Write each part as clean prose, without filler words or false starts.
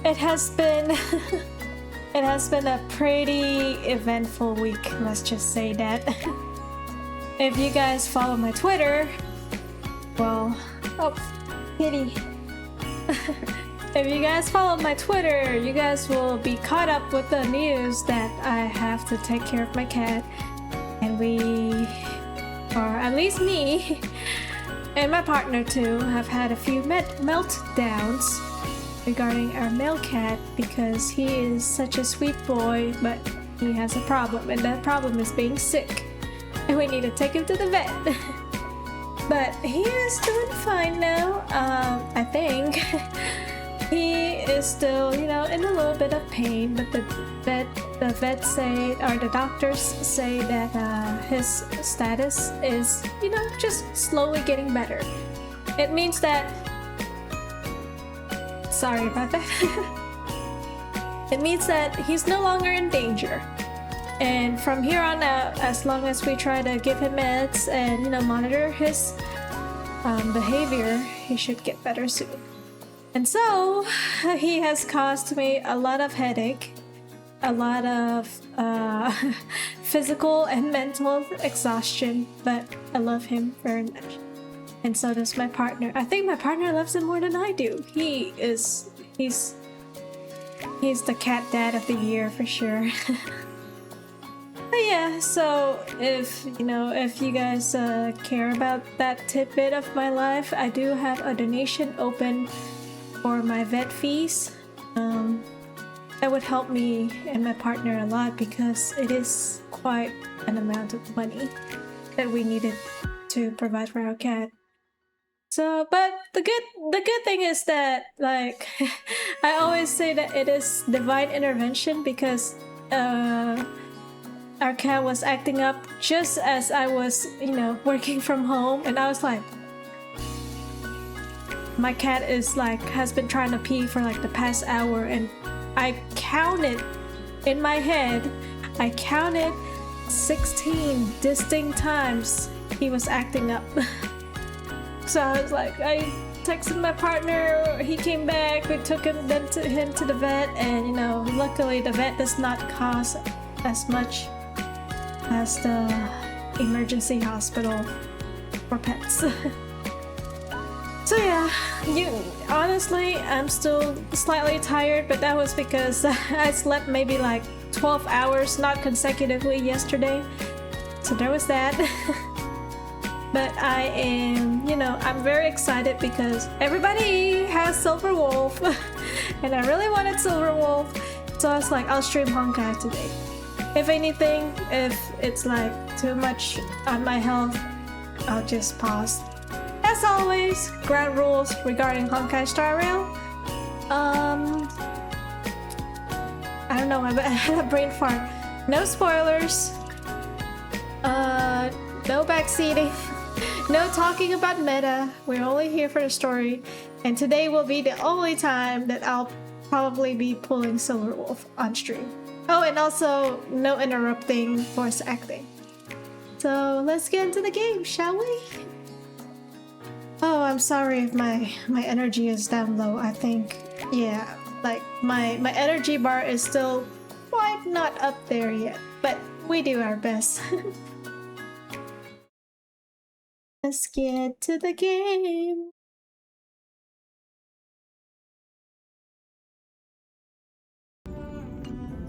it has been it has been a pretty eventful week, let's just say that. If you guys follow my Twitter, well, oh, kitty. If you guys follow my Twitter, you guys will be caught up with the news that I have to take care of my cat, and we, or at least me, and my partner too, have had a few meltdowns regarding our male cat because he is such a sweet boy, but he has a problem, and that problem is being sick, and we need to take him to the vet. But he is doing fine now, I think. He is still, you know, in a little bit of pain, but the vets say, or the doctors say that his status is, you know, just slowly getting better. It means that, sorry about that. It means that he's no longer in danger. And from here on out, as long as we try to give him meds and, you know, monitor his behavior, he should get better soon. And so, he has caused me a lot of headache, a lot of physical and mental exhaustion, but I love him very much. And so does my partner. I think my partner loves him more than I do. He's the cat dad of the year for sure. But yeah, so if you guys care about that tidbit of my life, I do have a donation open for my vet fees. That would help me and my partner a lot because it is quite an amount of money that we needed to provide for our cat. So, but the good thing is that, like, I always say that it is divine intervention because our cat was acting up just as I was, you know, working from home, and I was like, my cat has been trying to pee for like the past hour, and I counted in my head, 16 distinct times he was acting up. So I was like, I texted my partner, he came back, we took him to the vet, and you know, luckily the vet does not cost as much as the emergency hospital for pets. So yeah, honestly, I'm still slightly tired, but that was because I slept maybe like 12 hours, not consecutively, yesterday. So there was that. But I am, you know, I'm very excited because everybody has Silver Wolf, and I really wanted Silver Wolf, so I was like, I'll stream Honkai today. If anything, if it's like too much on my health, I'll just pause. As always, ground rules regarding Honkai Star Rail. I don't know, I had a brain fart. No spoilers. No backseating. No talking about meta. We're only here for the story. And today will be the only time that I'll probably be pulling Silver Wolf on stream. Oh, and also no interrupting voice acting. So let's get into the game, shall we? Oh, I'm sorry if my energy is down low. I think, yeah, like my energy bar is still quite not up there yet, but we do our best. Let's get to the game.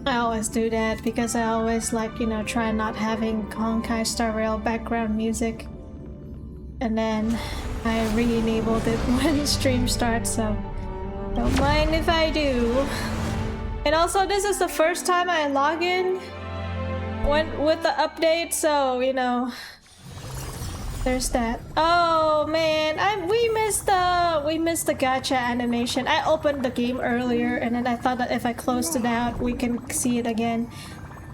I always do that because I always like, you know, try not having Honkai Star Rail background music. And then I re-enabled it when stream starts, so don't mind if I do. And also, this is the first time I log in with the update, so, you know, there's that. Oh man, we missed the gacha animation. I opened the game earlier, and then I thought that if I closed it out, we can see it again.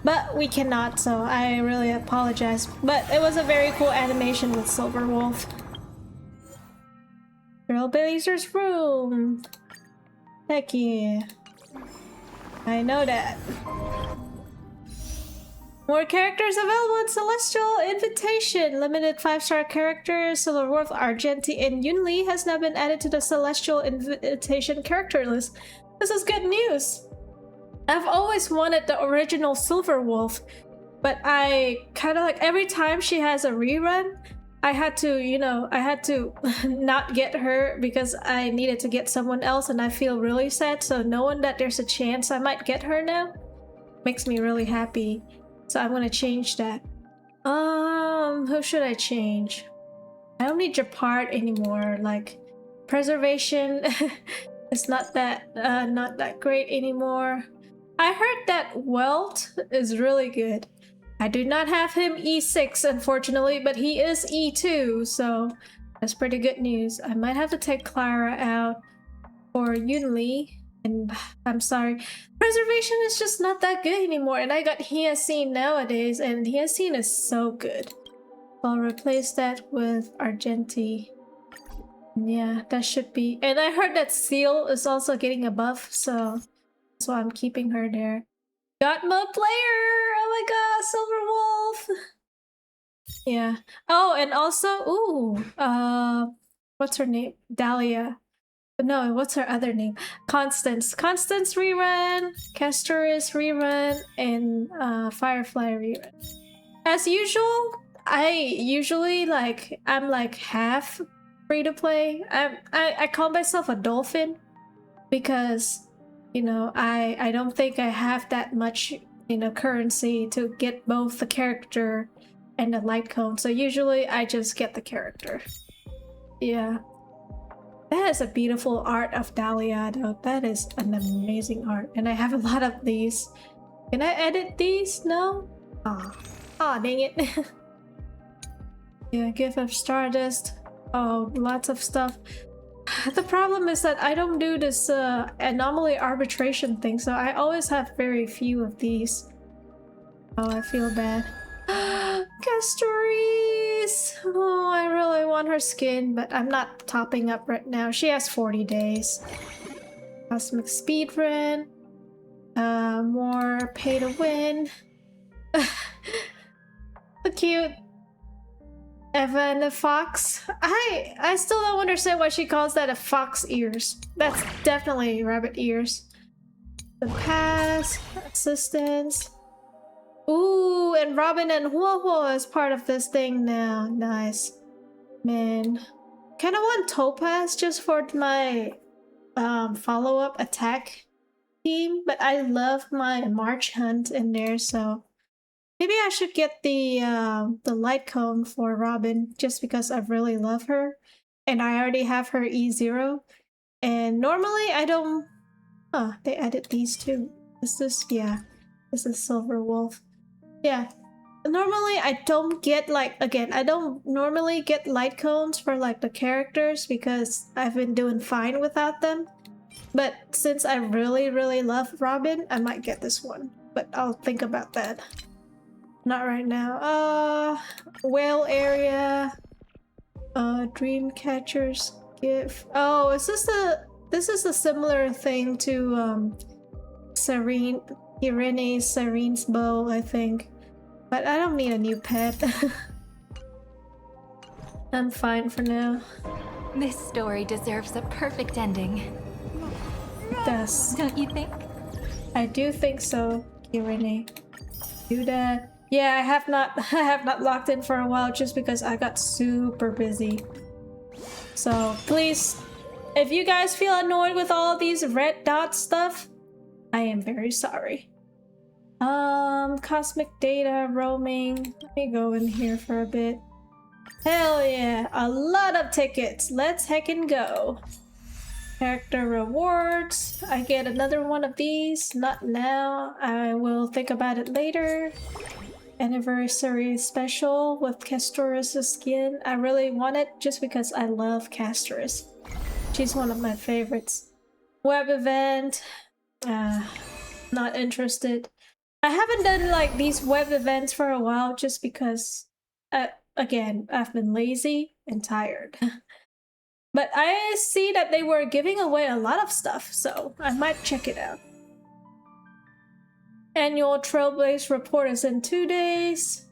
But we cannot, so I really apologize. But it was a very cool animation with Silver Wolf. Trailblazer's room. Heck yeah. I know that. More characters available in Celestial Invitation. Limited 5-star characters Silver Wolf, Argenti, and Yunli has now been added to the Celestial Invitation character list. This is good news. I've always wanted the original Silver Wolf, but I kind of like every time she has a rerun, I had to, you know, I had to not get her because I needed to get someone else, and I feel really sad. So knowing that there's a chance I might get her now makes me really happy. So I'm gonna change that. Who should I change? I don't need your part anymore. Like, preservation is not that great anymore. I heard that Welt is really good. I do not have him E6, unfortunately, but he is E2, so that's pretty good news. I might have to take Clara out for Yunli, and I'm sorry. Preservation is just not that good anymore, and I got Hyacin nowadays, and Hyacin is so good. I'll replace that with Argenti. Yeah, that should be. And I heard that Seal is also getting a buff, so that's why I'm keeping her there. Got my player! Oh my god, Silver Wolf! Yeah. Oh, and also, ooh, what's her name? Dahlia. No, what's her other name? Constance. Constance rerun, Castoris rerun, and Firefly rerun. As usual, I'm like half free to play. I call myself a dolphin because, you know, I don't think I have that much, you know, currency to get both the character and the light cone. So usually I just get the character. Yeah. That is a beautiful art of Dahlia though. That is an amazing art. And I have a lot of these. Can I edit these? No? Aw, dang it. Yeah, Gift of Stardust. Oh, lots of stuff. The problem is that I don't do this anomaly arbitration thing, so I always have very few of these. Oh, I feel bad. Castoris! Oh, I really want her skin, but I'm not topping up right now. She has 40 days. Cosmic Speedrun. More pay to win. So cute. Evan the Fox. I still don't understand why she calls that a fox ears. That's definitely rabbit ears. The pass, assistance. Ooh, and Robin and Huohuo is part of this thing now. Nice. Man. Kinda want Topaz just for my follow-up attack team, but I love my March Hunt in there, so maybe I should get the light cone for Robin just because I really love her, and I already have her E0. And normally I don't. Oh, they added these too. Is this? Yeah, this is Silver Wolf. Yeah. Normally I don't get like I don't normally get light cones for like the characters because I've been doing fine without them. But since I really love Robin, I might get this one. But I'll think about that. Not right now. Whale area. Dreamcatcher's gift. Oh, is this a similar thing to Serene's bow, I think. But I don't need a new pet. I'm fine for now. This story deserves a perfect ending. It does. Don't you think? I do think so, Irene. Do that. Yeah, I have not logged in for a while just because I got super busy. So please, if you guys feel annoyed with all these red dot stuff, I am very sorry. Cosmic data roaming. Let me go in here for a bit. Hell yeah, a lot of tickets. Let's heckin' go. Character rewards. I get another one of these. Not now. I will think about it later. Anniversary special with Castoris' skin. I really want it just because I love Castoris. She's one of my favorites. Web event. Not interested. I haven't done like these web events for a while just because, again, I've been lazy and tired. But I see that they were giving away a lot of stuff, so I might check it out. Annual Trailblaze report is in 2 days.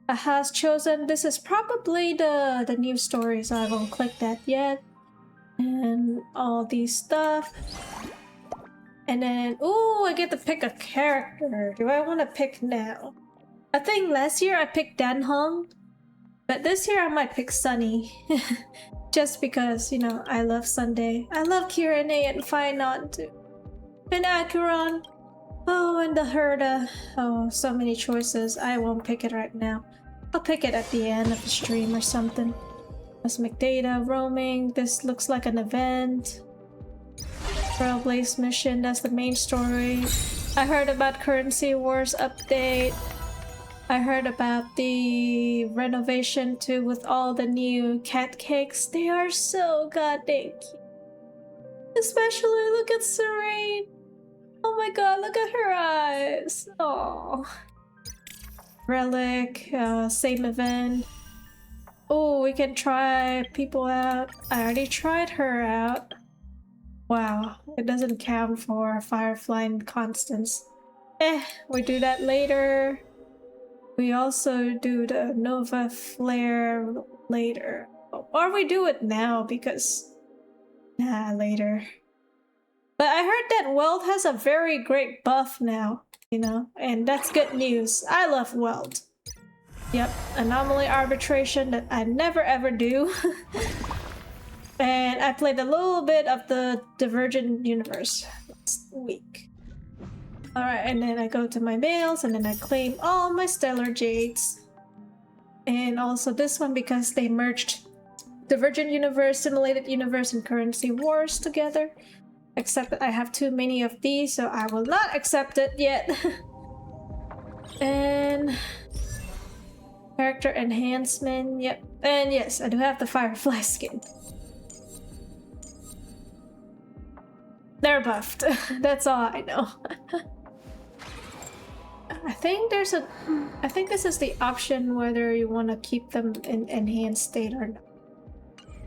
Has chosen. This is probably the news story, so I won't click that yet. And all these stuff. And then, ooh, I get to pick a character. Do I want to pick now? I think last year I picked Dan Hong, but this year I might pick Sunny. Just because, you know, I love Sunday. I love Kirene and Fainon too. And Acheron. Oh, and the Herda. Oh, so many choices. I won't pick it right now. I'll pick it at the end of the stream or something. Cosmic Data, roaming. This looks like an event. Trailblaze mission, that's the main story. I heard about Currency Wars update. I heard about the renovation too with all the new cat cakes. They are so goddamn cute. Especially look at Serene. Oh my god, look at her eyes. Oh. Relic, same event. Oh, we can try people out. I already tried her out. Wow, it doesn't count for Firefly and Constance. We do that later. We also do the Nova Flare later. Or we do it now because... Nah, later. But I heard that Weld has a very great buff now, you know? And that's good news. I love Weld. Yep, Anomaly Arbitration that I never ever do. And I played a little bit of the Divergent Universe last week. Alright, and then I go to my mails and then I claim all my Stellar Jades. And also this one because they merged Divergent Universe, Simulated Universe, and Currency Wars together. Except that I have too many of these, so I will not accept it yet. And... character enhancement, yep. And yes, I do have the Firefly skin. They're buffed. That's all I know. I think there's a... I think this is the option whether you want to keep them in enhanced state or not.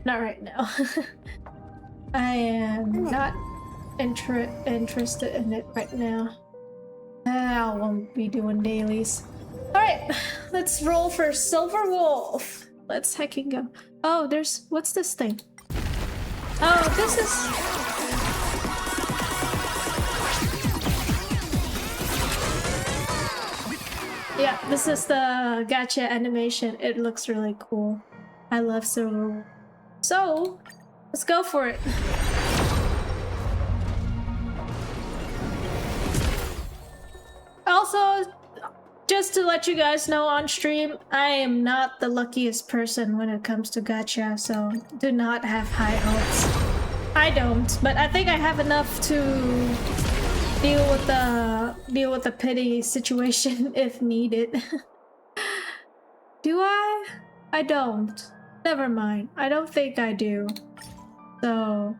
Not right now. I am not interested in it right now. I won't be doing dailies. Alright, let's roll for Silver Wolf. Let's hecking go. Oh, there's... what's this thing? Oh, this is... yeah, this is the gacha animation. It looks really cool. I love Silver Wolf. So, let's go for it. Also, just to let you guys know on stream, I am not the luckiest person when it comes to gacha, so do not have high hopes. I don't, but I think I have enough to deal with the pity situation if needed. Do I? I don't. Never mind. I don't think I do. So,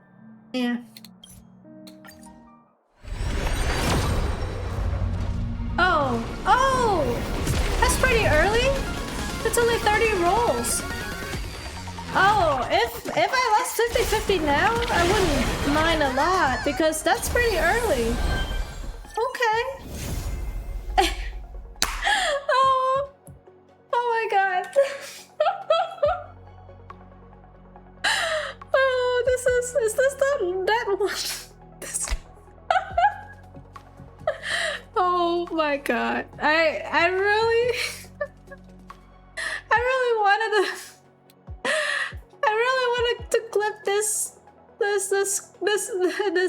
yeah. Oh! Oh! That's pretty early? It's only 30 rolls. Oh, if I lost 50-50 now, I wouldn't mind a lot because that's pretty early. Okay. Oh. Oh my god. Oh, is this that one? This... Oh my god. I really wanted to clip this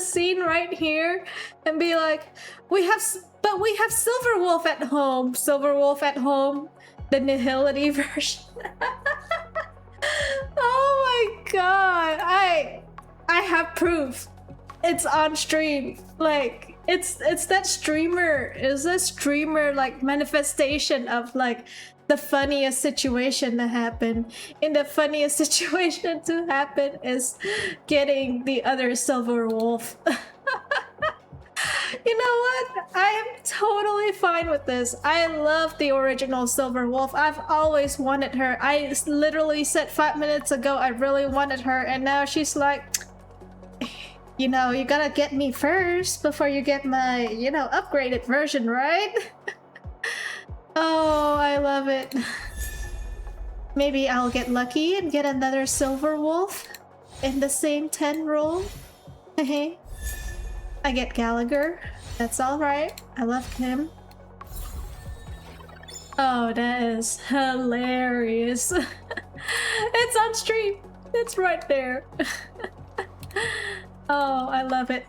scene right here and be like, we have Silver Wolf at home. Silver Wolf at home, the Nihility version. Oh my god. I have proof. It's on stream. Like it's that streamer. Is a streamer like manifestation of like the funniest situation to happen. And the funniest situation to happen is getting the other Silver Wolf. You know what? I am totally fine with this. I love the original Silver Wolf. I've always wanted her. I literally said 5 minutes ago I really wanted her, and now she's like, you know, you gotta get me first before you get my, you know, upgraded version, right? Oh, I love it. Maybe I'll get lucky and get another Silver Wolf in the same 10 roll. Hey. I get Gallagher. That's alright. I love him. Oh, that is hilarious. It's on stream. It's right there. Oh, I love it.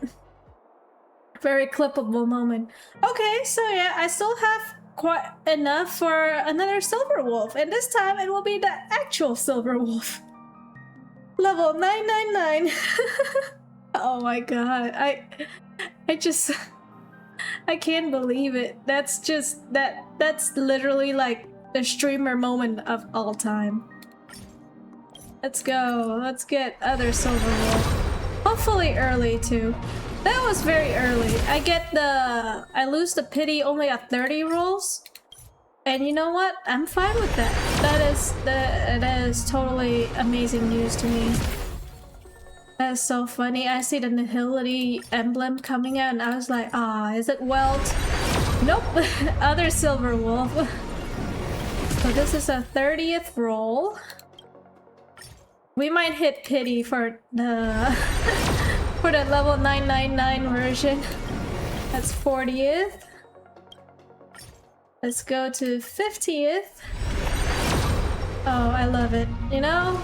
Very clippable moment. Okay, so yeah, I still have quite enough for another silver wolf, and this time it will be the actual silver wolf. Level 999. Oh my god, I just I can't believe it. That's just that's literally like the streamer moment of all time. Let's go. Let's get other silver wolf. Hopefully early too. That was very early. I lose the pity only at 30 rolls. And you know what? I'm fine with that. That is totally amazing news to me. That is so funny. I see the Nihility emblem coming out and I was like, ah, is it Welt? Nope. Other silver wolf. So this is a 30th roll. We might hit pity for the for the level 999 version. That's 40th. Let's go to 50th. Oh, I love it. You know?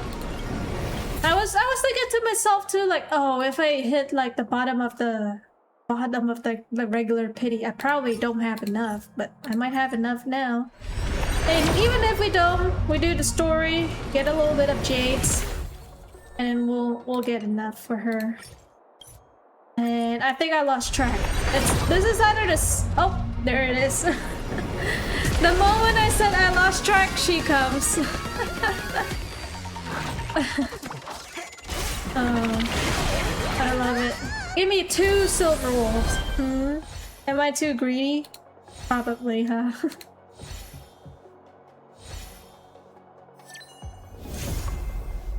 I was thinking to myself too, like, oh, if I hit like the bottom of the regular pity, I probably don't have enough, but I might have enough now. And even if we don't, we do the story, get a little bit of Jades, and we'll get enough for her. And I think I lost track. This is either this. Oh, there it is. The moment I said I lost track, she comes. Oh, I love it. Give me 2 silver wolves. Am I too greedy? Probably, huh?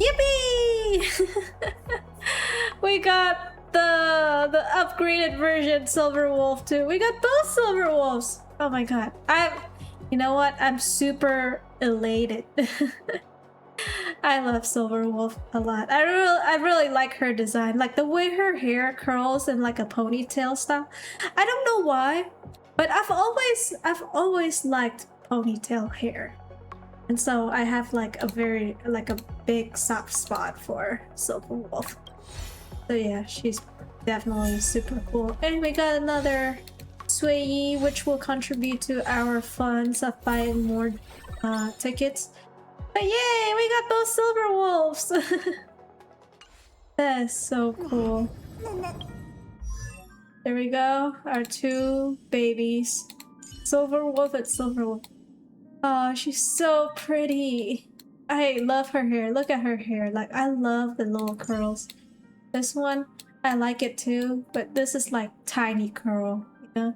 Yippee! We got the upgraded version silver wolf too. We got both silver wolves. Oh my god. You know what? I'm super elated. I love Silver Wolf a lot. I really like her design, like the way her hair curls in like a ponytail style. I don't know why, but I've always liked ponytail hair, and so I have like a big soft spot for Silver Wolf. So yeah, she's definitely super cool. And we got another Sway, which will contribute to our funds of buying more tickets. But yay, we got those silver wolves! That is so cool. There we go, our 2 babies. Silver wolf and silver wolf. Oh, she's so pretty. I love her hair. Look at her hair. Like, I love the little curls. This one, I like it too, but this is like tiny curl, you know?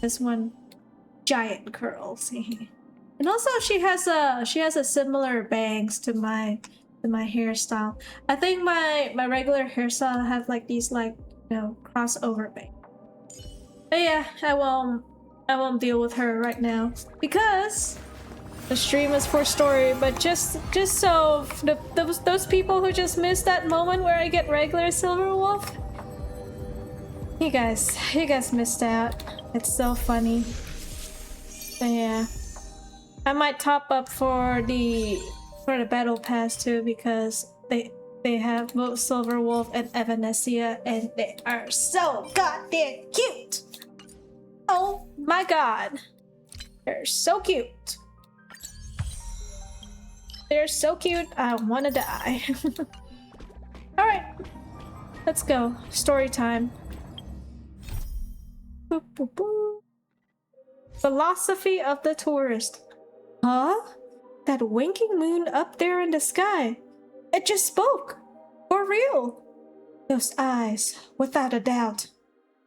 This one, giant curls. And also she has a similar bangs to my hairstyle. I think my regular hairstyle have like these like, you know, crossover bangs. But yeah, I won't deal with her right now because the stream is for story. But just so those people who just missed that moment where I get regular silver wolf, you guys missed out. It's so funny. But yeah. I might top up for the battle pass too because they have both Silver Wolf and Evanescence and they are so goddamn cute. Oh my god. They're so cute. They're so cute, I wanna die. Alright. Let's go. Story time. Boop, boop, boop. Philosophy of the tourist. Huh? That winking moon up there in the sky. It just spoke. For real. Those eyes, without a doubt,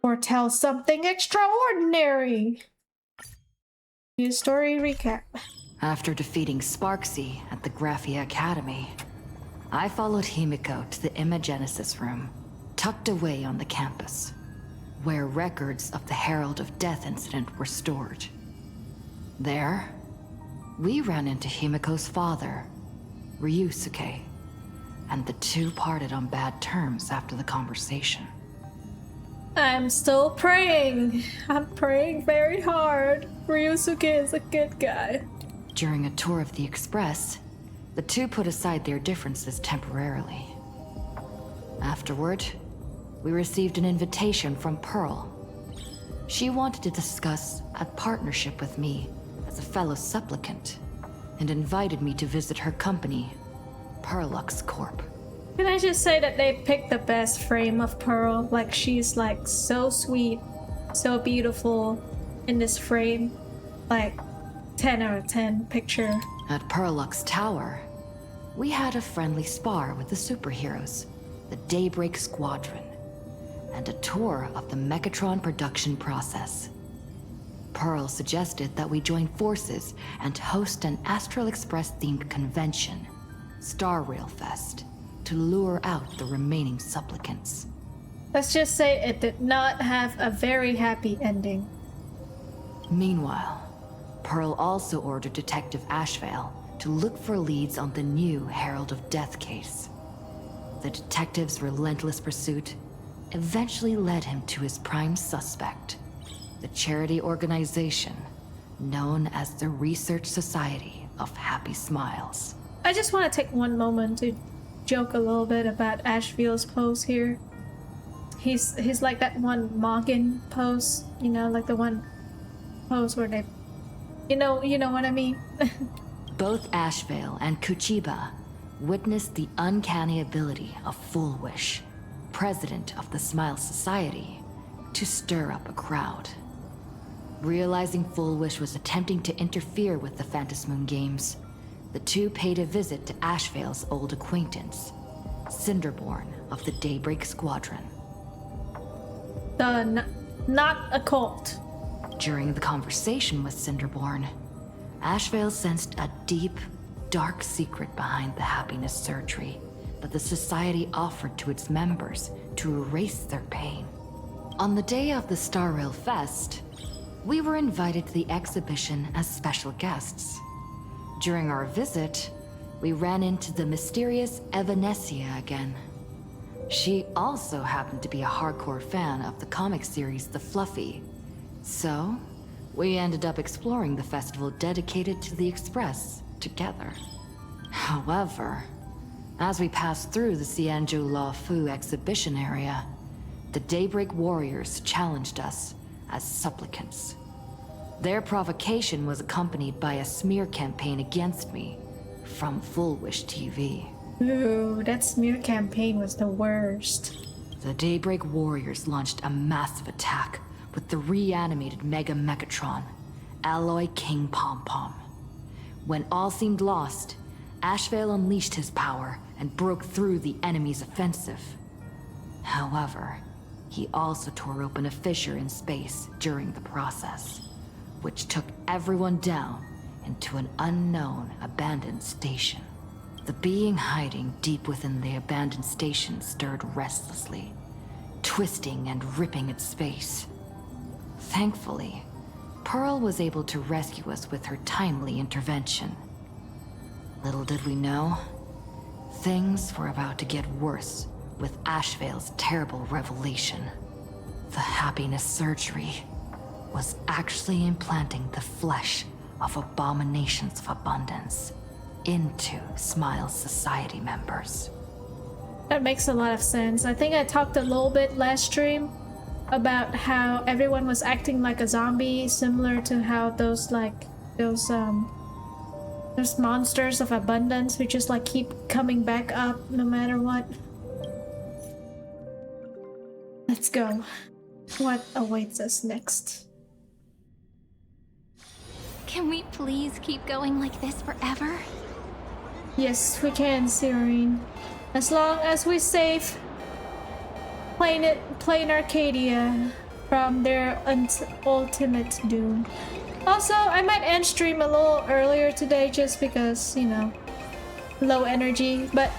foretell something extraordinary. News story recap. After defeating Sparksy at the Graphia Academy, I followed Himiko to the Imagenesis room, tucked away on the campus, where records of the Herald of Death incident were stored. There, we ran into Himiko's father, Ryusuke, and the two parted on bad terms after the conversation. I'm still praying. I'm praying very hard. Ryusuke is a good guy. During a tour of the Express, the two put aside their differences temporarily. Afterward, we received an invitation from Pearl. She wanted to discuss a partnership with me as a fellow supplicant, and invited me to visit her company, Perlux Corp. Can I just say that they picked the best frame of Pearl? Like, she's like so sweet, so beautiful in this frame. Like, 10 out of 10 picture. At Perlux Tower, we had a friendly spar with the superheroes, the Daybreak Squadron, and a tour of the Mechatron production process. Pearl suggested that we join forces and host an Astral Express-themed convention, Star Rail Fest, to lure out the remaining supplicants. Let's just say it did not have a very happy ending. Meanwhile, Pearl also ordered Detective Ashvale to look for leads on the new Herald of Death case. The detective's relentless pursuit eventually led him to his prime suspect, the charity organization known as the Research Society of Happy Smiles. I just want to take one moment to joke a little bit about Ashville's pose here. He's like that one Morgan pose, you know, like the one pose where they, you know what I mean. Both Ashvale and Kuchiba witnessed the uncanny ability of Full Wish, president of the Smile Society, to stir up a crowd. Realizing Full Wish was attempting to interfere with the Phantasmoon games, the two paid a visit to Ashvale's old acquaintance, Cinderborn of the Daybreak Squadron. Not a cult. During the conversation with Cinderborn, Ashvale sensed a deep, dark secret behind the happiness surgery that the Society offered to its members to erase their pain. On the day of the Star Rail Fest, we were invited to the exhibition as special guests. During our visit, we ran into the mysterious Evanesia again. She also happened to be a hardcore fan of the comic series The Fluffy. So, we ended up exploring the festival dedicated to the Express together. However, as we passed through the Xianzhou Law Fu exhibition area, the Daybreak Warriors challenged us as supplicants. Their provocation was accompanied by a smear campaign against me from Full Wish TV. Ooh, that smear campaign was the worst. The Daybreak Warriors launched a massive attack with the reanimated Mega Mechatron, Alloy King Pom Pom. When all seemed lost, Ashvale unleashed his power and broke through the enemy's offensive. However, he also tore open a fissure in space during the process, which took everyone down into an unknown abandoned station. The being hiding deep within the abandoned station stirred restlessly, twisting and ripping at space. Thankfully, Pearl was able to rescue us with her timely intervention. Little did we know, things were about to get worse with Ashvale's terrible revelation. The happiness surgery was actually implanting the flesh of abominations of abundance into Smile Society members. That makes a lot of sense. I think I talked a little bit last stream about how everyone was acting like a zombie, similar to how those monsters of abundance who just like keep coming back up no matter what. Let's go. What awaits us next? Can we please keep going like this forever? Yes, we can, Serene. As long as we save plain Arcadia from their ultimate doom. Also, I might end stream a little earlier today just because, you know, low energy, but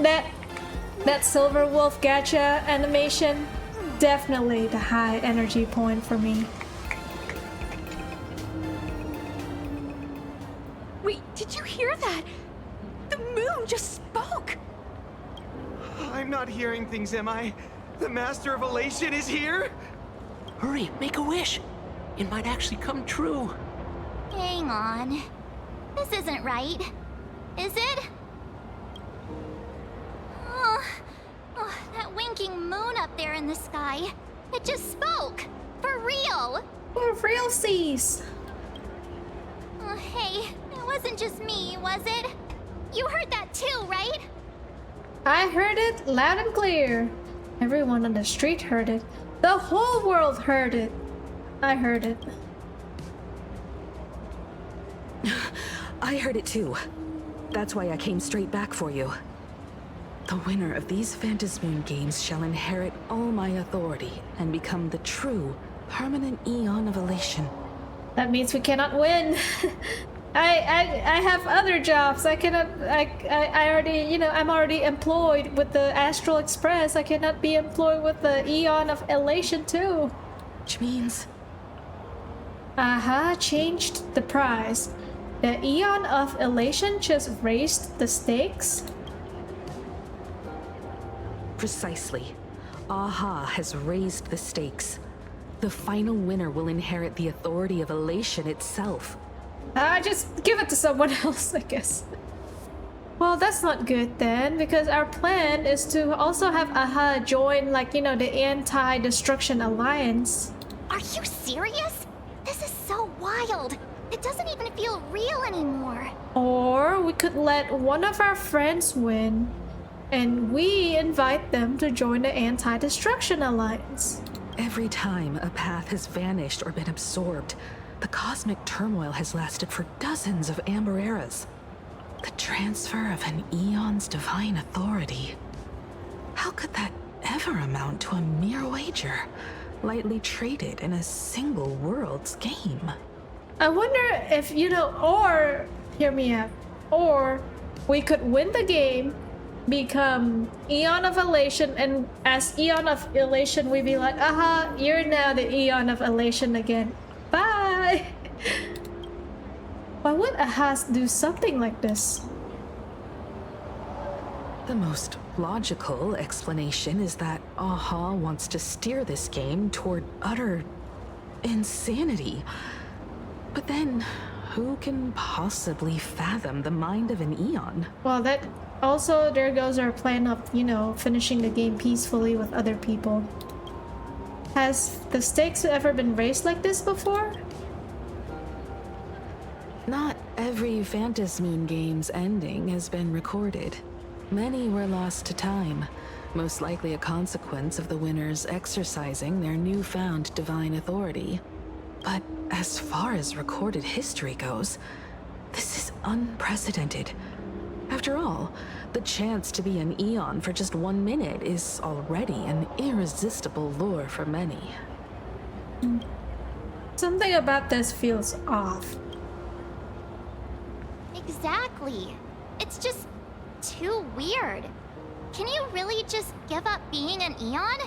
that Silver Wolf gacha animation, definitely the high energy point for me. Wait, did you hear that? The moon just spoke! I'm not hearing things, am I? The Master of Elation is here? Hurry, make a wish. It might actually come true. Hang on. This isn't right. Is it? Oh, that winking moon up there in the sky. It just spoke. For real. For real seas. Oh, hey, it wasn't just me, was it? You heard that too, right? I heard it loud and clear. Everyone on the street heard it. The whole world heard it. I heard it. I heard it too. That's why I came straight back for you. The winner of these Phantasmoon games shall inherit all my authority and become the true, permanent Eon of Elation. That means we cannot win. I have other jobs. I cannot. I already, you know, I'm already employed with the Astral Express. I cannot be employed with the Eon of Elation too. Which means Aha, changed the prize. The Eon of Elation just raised the stakes. precisely. Aha has raised the stakes. The final winner will inherit the authority of Elation itself. Just give it to someone else, I guess. Well, that's not good then, because our plan is to also have Aha join, like, you know, the Anti-Destruction Alliance. Are you serious? This is so wild. It doesn't even feel real anymore. Or we could let one of our friends win, and we invite them to join the Anti-Destruction Alliance. Every time a path has vanished or been absorbed, the cosmic turmoil has lasted for dozens of Amber eras. The transfer of an Eon's divine authority. How could that ever amount to a mere wager, lightly traded in a single world's game? I wonder if, you know, or, hear me out, or we could win the game, become Eon of Elation, and as Eon of Elation, we'd be like, Aha, you're now the Eon of Elation again. Bye! Why would Aha do something like this? The most logical explanation is that Aha wants to steer this game toward utter insanity. But then, who can possibly fathom the mind of an Eon? Well, that also, there goes our plan of, you know, finishing the game peacefully with other people. Has the stakes ever been raised like this before? Not every Phantasmoon game's ending has been recorded. Many were lost to time, most likely a consequence of the winners exercising their newfound divine authority. But as far as recorded history goes, this is unprecedented. After all, the chance to be an Eon for just 1 minute is already an irresistible lure for many. Something about this feels off. Exactly. It's just too weird. Can you really just give up being an Eon?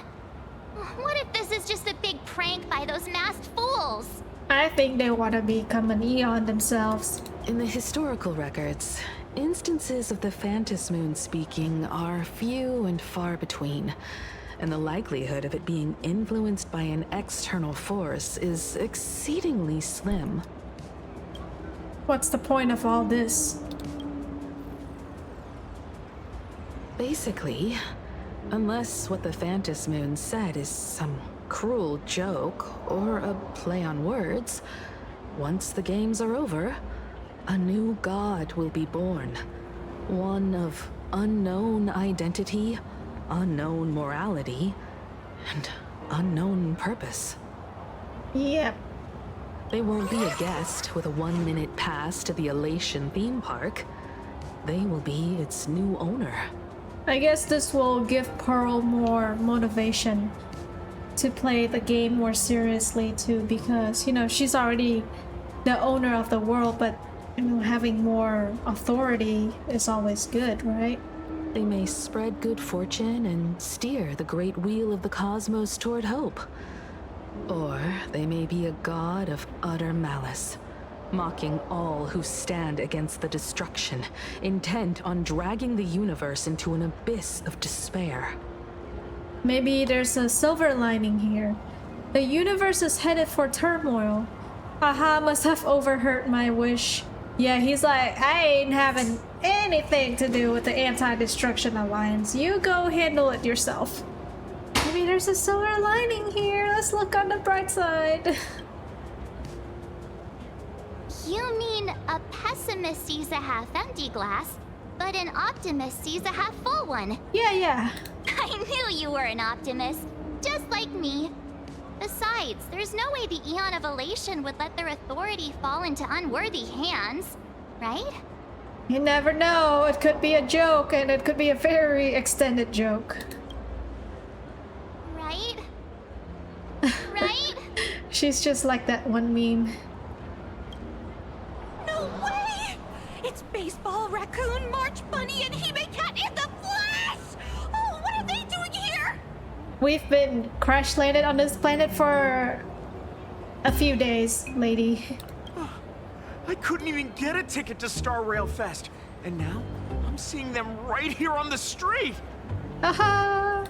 What if this is just a big prank by those masked fools? I think they want to become an Eon themselves. In the historical records, instances of the Phantasmoon speaking are few and far between, and the likelihood of it being influenced by an external force is exceedingly slim. What's the point of all this? Basically, unless what the Phantasmoon said is some cruel joke or a play on words, once the games are over, a new god will be born. One of unknown identity, unknown morality, and unknown purpose. Yep. They won't be a guest with a 1-minute pass to the Elation theme park. They will be its new owner. I guess this will give Pearl more motivation to play the game more seriously too, because, you know, she's already the owner of the world, but, you know, having more authority is always good, right? They may spread good fortune and steer the great wheel of the cosmos toward hope. Or they may be a god of utter malice, mocking all who stand against the destruction, intent on dragging the universe into an abyss of despair. Maybe there's a silver lining here. The universe is headed for turmoil. Aha must have overheard my wish. Yeah, he's like, I ain't having anything to do with the Anti-Destruction Alliance. You go handle it yourself. Maybe there's a silver lining here. Let's look on the bright side. You mean a pessimist sees a half-empty glass, but an optimist sees a half-full one? Yeah. I knew you were an optimist, just like me. Besides, there's no way the Eon of Elation would let their authority fall into unworthy hands, right? You never know. It could be a joke, and it could be a very extended joke. Right? Right? She's just like that one meme. No way! It's Baseball, Raccoon, March Bunny, and Hime Cat in the flesh! Oh, what are they doing here? We've been crash landed on this planet for a few days, lady. I couldn't even get a ticket to Star Rail Fest, and now I'm seeing them right here on the street. Haha.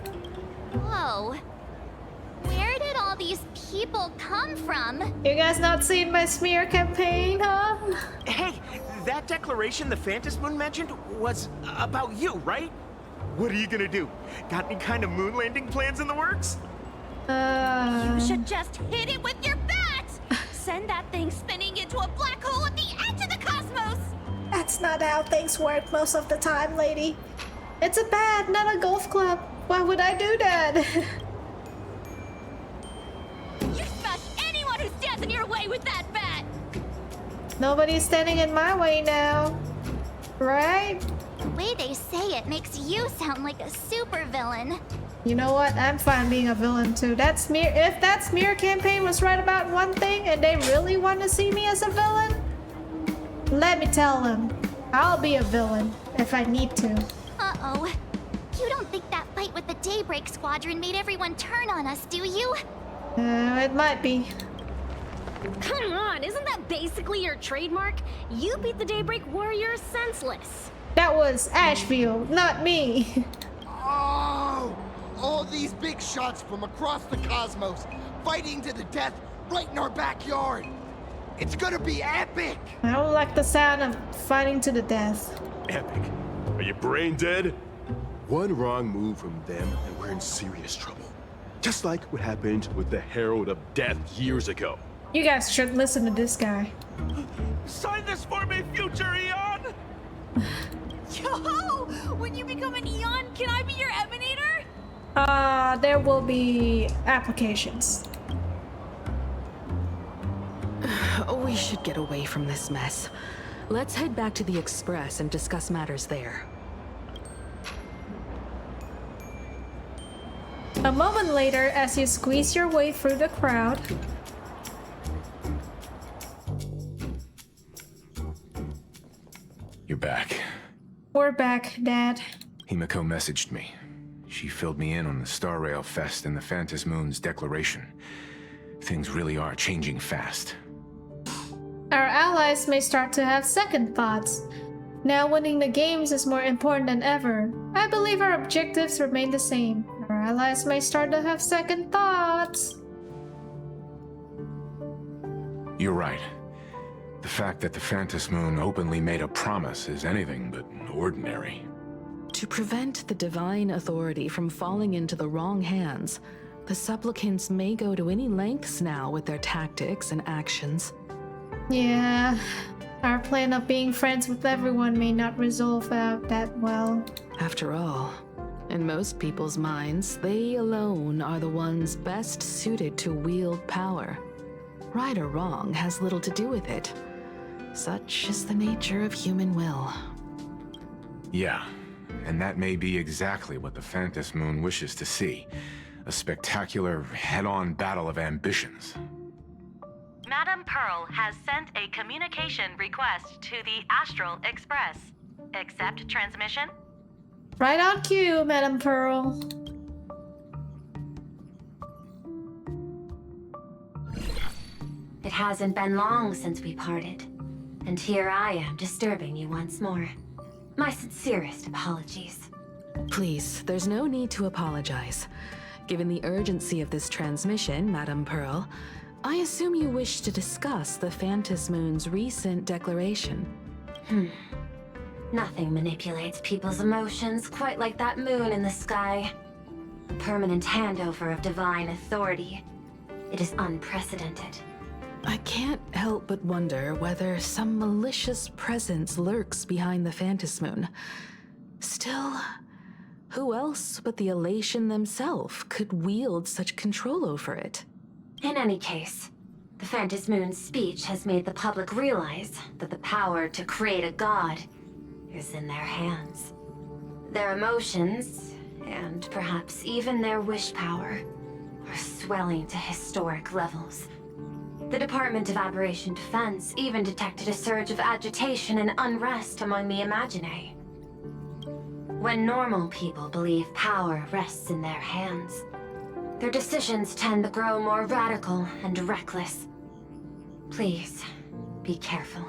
Whoa. Where did all these people come from? You guys not seen my smear campaign, huh? Hey, that declaration the Phantom Moon mentioned was about you, right? What are you gonna do? Got any kind of moon landing plans in the works? You should just hit it with your bat! Send that thing spinning into a black hole at the edge of the cosmos! That's not how things work most of the time, lady. It's a bat, not a golf club. Why would I do that? You smash anyone who stands in your way with that bat! Nobody's standing in my way now. Right? The way they say it makes you sound like a supervillain. You know what? I'm fine being a villain too. If that smear campaign was right about one thing and they really want to see me as a villain, let me tell them. I'll be a villain if I need to. Uh-oh. You don't think that fight with the Daybreak Squadron made everyone turn on us, do you? It might be. Come on, isn't that basically your trademark? You beat the Daybreak Warriors senseless. That was Ashfield, not me. Oh! All these big shots from across the cosmos, fighting to the death right in our backyard. It's gonna be epic! I don't like the sound of fighting to the death. Epic. Are you brain dead? One wrong move from them and we're in serious trouble. Just like what happened with the Herald of Death years ago. You guys should listen to this guy. Sign this for me, future Eon! Yo! When you become an Eon, can I be your Emanator? There will be applications. We should get away from this mess. Let's head back to the Express and discuss matters there. A moment later, as you squeeze your way through the crowd, You're back. we're back, Dad. Himiko messaged me. She filled me in on the Star Rail Fest and the Phantom Moon's declaration. Things really are changing fast. Our allies may start to have second thoughts. Now winning the games is more important than ever. I believe our objectives remain the same. Our allies may start to have second thoughts. You're right. The fact that the Phantom Moon openly made a promise is anything but ordinary. To prevent the divine authority from falling into the wrong hands, the supplicants may go to any lengths now with their tactics and actions. Yeah, our plan of being friends with everyone may not resolve out that well. After all, in most people's minds, they alone are the ones best suited to wield power. Right or wrong has little to do with it. Such is the nature of human will. Yeah, and that may be exactly what the Phantom Moon wishes to see. A spectacular, head-on battle of ambitions. Madame Pearl has sent a communication request to the Astral Express. Accept transmission? Right on cue, Madame Pearl. It hasn't been long since we parted, and here I am disturbing you once more. My sincerest apologies. Please, there's no need to apologize. Given the urgency of this transmission, Madame Pearl, I assume you wish to discuss the Phantas Moon's recent declaration. Nothing manipulates people's emotions quite like that moon in the sky. A permanent handover of divine authority. It is unprecedented. I can't help but wonder whether some malicious presence lurks behind the Phantas Moon. Still, who else but the Elation themselves could wield such control over it? In any case, the Phantas Moon's speech has made the public realize that the power to create a god is in their hands. Their emotions, and perhaps even their wish power, are swelling to historic levels. The Department of Aberration Defense even detected a surge of agitation and unrest among the Imaginae. When normal people believe power rests in their hands, their decisions tend to grow more radical and reckless. Please, be careful,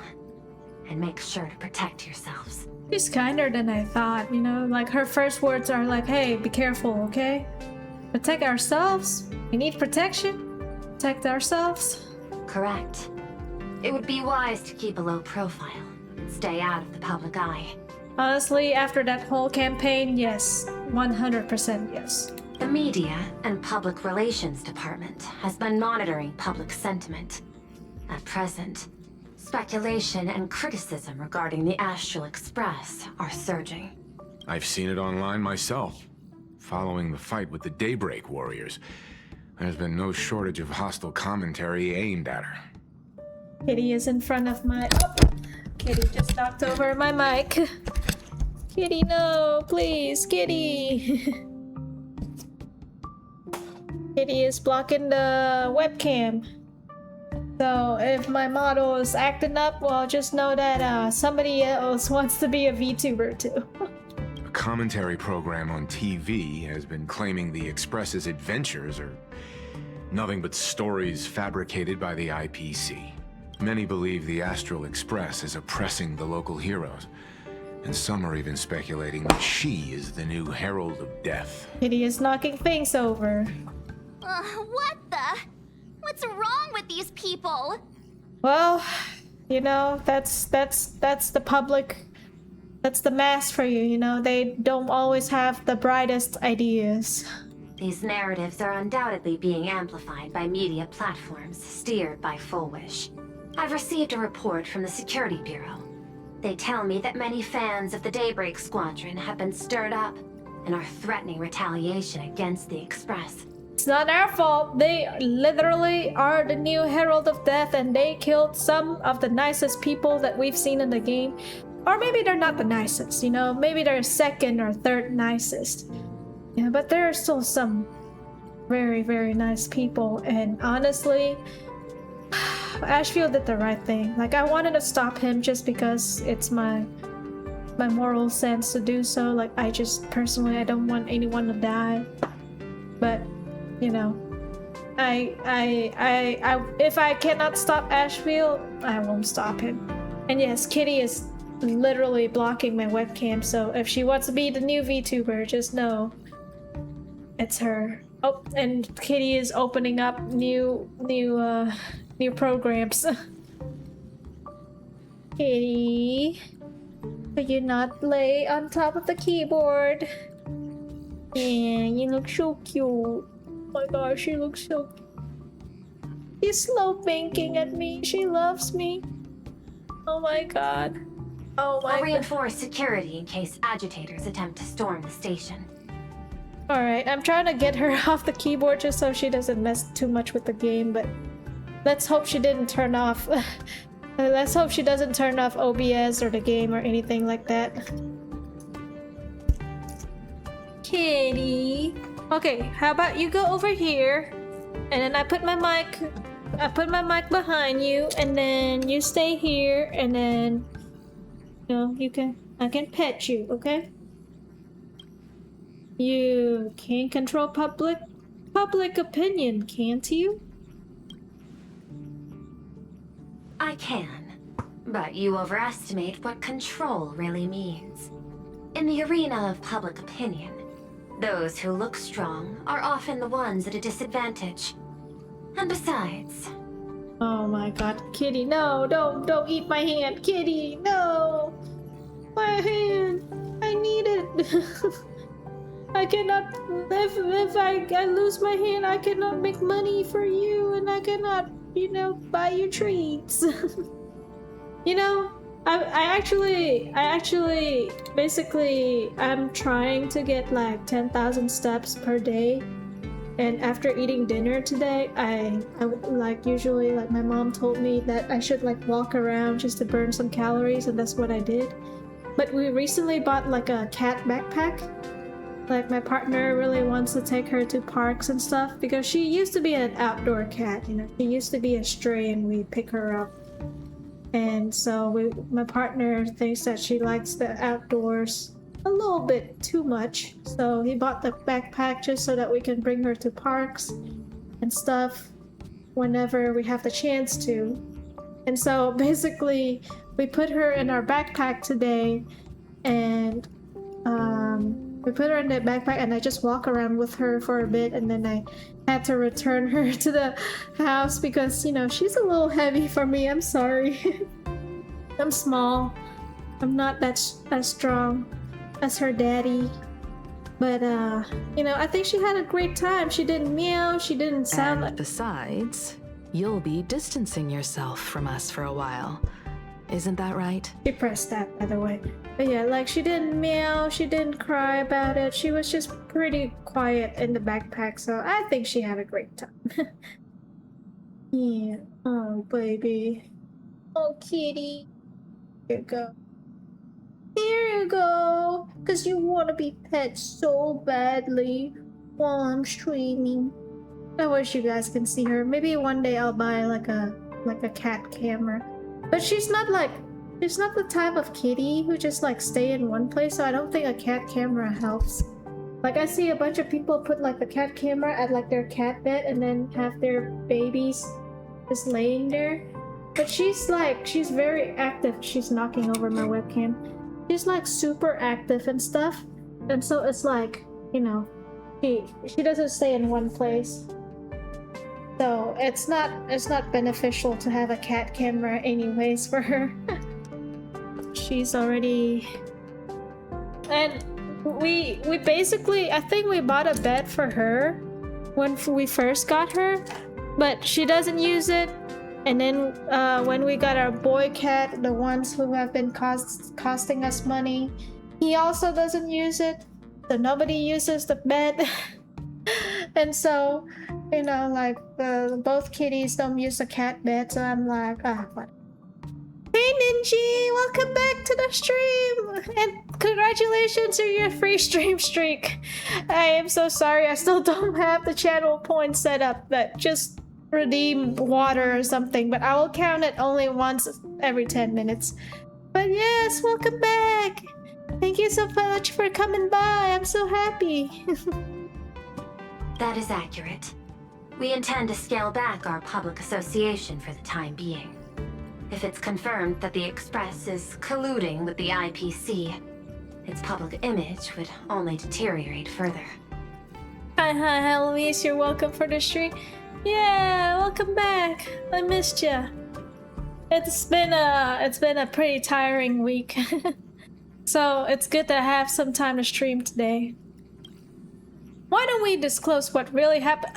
and make sure to protect yourselves. She's kinder than I thought, you know? Like, her first words are like, hey, be careful, okay? Protect ourselves? We need protection? Protect ourselves? Correct. It would be wise to keep a low profile and stay out of the public eye. Honestly, after that whole campaign, yes. 100% yes. The Media and Public Relations Department has been monitoring public sentiment. At present, speculation and criticism regarding the Astral Express are surging. I've seen it online myself. Following the fight with the Daybreak Warriors, there's been no shortage of hostile commentary aimed at her. Kitty is in front of my... Oh! Kitty just knocked over my mic. Kitty, no, please, Kitty. Kitty is blocking the webcam. So if my model is acting up, well, just know that somebody else wants to be a VTuber too. A commentary program on TV has been claiming the Express's adventures are nothing but stories fabricated by the IPC. Many believe the Astral Express is oppressing the local heroes, and some are even speculating that she is the new Herald of Death. Kitty is knocking things over. What the? What's wrong with these people? Well, you know, that's the public. That's the mass for you, you know? They don't always have the brightest ideas. These narratives are undoubtedly being amplified by media platforms steered by Full Wish. I've received a report from the Security Bureau. They tell me that many fans of the Daybreak Squadron have been stirred up and are threatening retaliation against the Express. It's not our fault. They literally are the new Herald of Death, and they killed some of the nicest people that we've seen in the game. Or maybe they're not the nicest, you know? Maybe they're second or third nicest. Yeah, but there are still some very, very nice people, and honestly, Ashfield did the right thing. Like, I wanted to stop him just because it's my moral sense to do so. Like, I just personally, I don't want anyone to die. But, you know, if I cannot stop Ashfield, I won't stop him. And yes, Kitty is literally blocking my webcam, so if she wants to be the new VTuber, just know it's her. Oh, and Kitty is opening up new programs. Kitty, could you not lay on top of the keyboard? Yeah, you look so cute. Oh my gosh, she looks so cute. She's slow winking at me. She loves me. Oh my god. Oh my god. I'll reinforce security in case agitators attempt to storm the station. Alright, I'm trying to get her off the keyboard just so she doesn't mess too much with the game, but let's hope she didn't turn off. Let's hope she doesn't turn off OBS or the game or anything like that. Kitty. Okay, how about you go over here, and then I put my mic behind you, and then you stay here, and then you know, I can pet you, okay? You can't control public opinion, can't you? I can, but you overestimate what control really means. In the arena of public opinion, Those who look strong are often the ones at a disadvantage. And besides... Oh my god, Kitty, no, don't eat my hand, Kitty, no! My hand, I need it. I cannot, if I lose my hand, I cannot make money for you, and I cannot, you know, buy you treats. You know, I actually, basically, I'm trying to get like 10,000 steps per day. And after eating dinner today, I like usually like my mom told me that I should like walk around just to burn some calories, and that's what I did. But we recently bought like a cat backpack. Like my partner really wants to take her to parks and stuff because she used to be an outdoor cat, you know. She used to be a stray and we pick her up. And so my partner thinks that she likes the outdoors a little bit too much. So he bought the backpack just so that we can bring her to parks and stuff whenever we have the chance to. And so basically we put her in our backpack today, and we put her in the backpack and I just walk around with her for a bit, and then I had to return her to the house because, you know, she's a little heavy for me. I'm sorry. I'm small. I'm not that as strong as her daddy. But, you know, I think she had a great time. She didn't meow, she didn't sound like... Besides, you'll be distancing yourself from us for a while. Isn't that right? She pressed that, by the way. But yeah, like, she didn't meow, she didn't cry about it. She was just pretty quiet in the backpack, so I think she had a great time. Yeah. Oh, baby. Oh, kitty. Here you go. Here you go. Because you want to be pet so badly while I'm streaming. I wish you guys can see her. Maybe one day I'll buy like a cat camera. But she's not the type of kitty who just like stay in one place, so I don't think a cat camera helps. Like, I see a bunch of people put like the cat camera at like their cat bed and then have their babies just laying there. But she's very active. She's knocking over my webcam. She's like super active and stuff. And so it's like, you know, she doesn't stay in one place. So it's not beneficial to have a cat camera anyways for her. She's already... And we basically, I think we bought a bed for her when we first got her, but she doesn't use it. And then when we got our boy cat, the ones who have been costing us money, he also doesn't use it. So nobody uses the bed. And so, you know, like both kitties don't use the cat bed, so I'm like, what? Hey Ninji, welcome back to the stream, and congratulations on your free stream streak. I am so sorry, I still don't have the channel point set up, that just redeem water or something, but I will count it only once every 10 minutes. But yes, welcome back. Thank you so much for coming by. I'm so happy. That is accurate. We intend to scale back our public association for the time being. If it's confirmed that the Express is colluding with the IPC, its public image would only deteriorate further. Hi, Louise. You're welcome for the stream. Yeah, welcome back. I missed ya. It's been a pretty tiring week. So it's good to have some time to stream today. Why don't we disclose what really happened?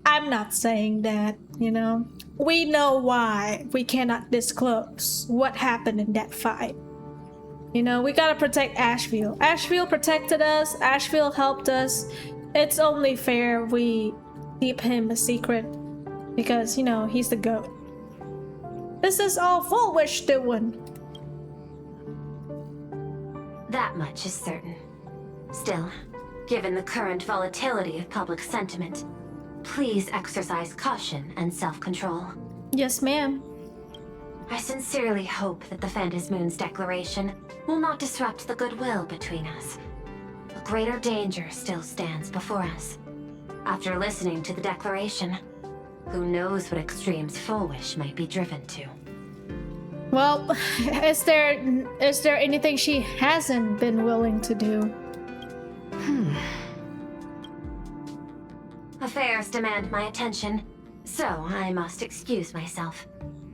I'm not saying that, you know. We know why we cannot disclose what happened in that fight. You know, we gotta protect Asheville. Asheville protected us. Asheville helped us. It's only fair we keep him a secret because, you know, he's the GOAT. This is all foolish doing. That much is certain. Still, given the current volatility of public sentiment, please exercise caution and self-control. Yes, ma'am. I sincerely hope that the Phantasmoon's declaration will not disrupt the goodwill between us. A greater danger still stands before us. After listening to the declaration, who knows what extremes Foolish might be driven to. Well, is there anything she hasn't been willing to do? Affairs demand my attention, so I must excuse myself.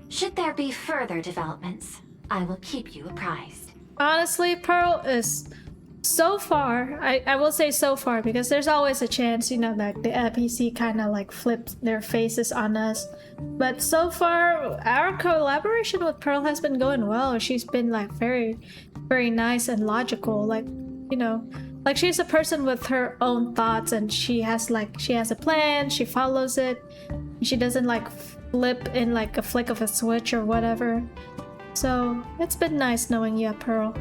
Should there be further developments, I will keep you apprised. Honestly, Pearl is so far, I will say so far, because there's always a chance, you know, that the NPC kind of like flips their faces on us. But so far, our collaboration with Pearl has been going well. She's been like very, very nice and logical. Like, you know, like she's a person with her own thoughts, and she has a plan, she follows it. She doesn't like flip in like a flick of a switch or whatever. So it's been nice knowing you, Pearl.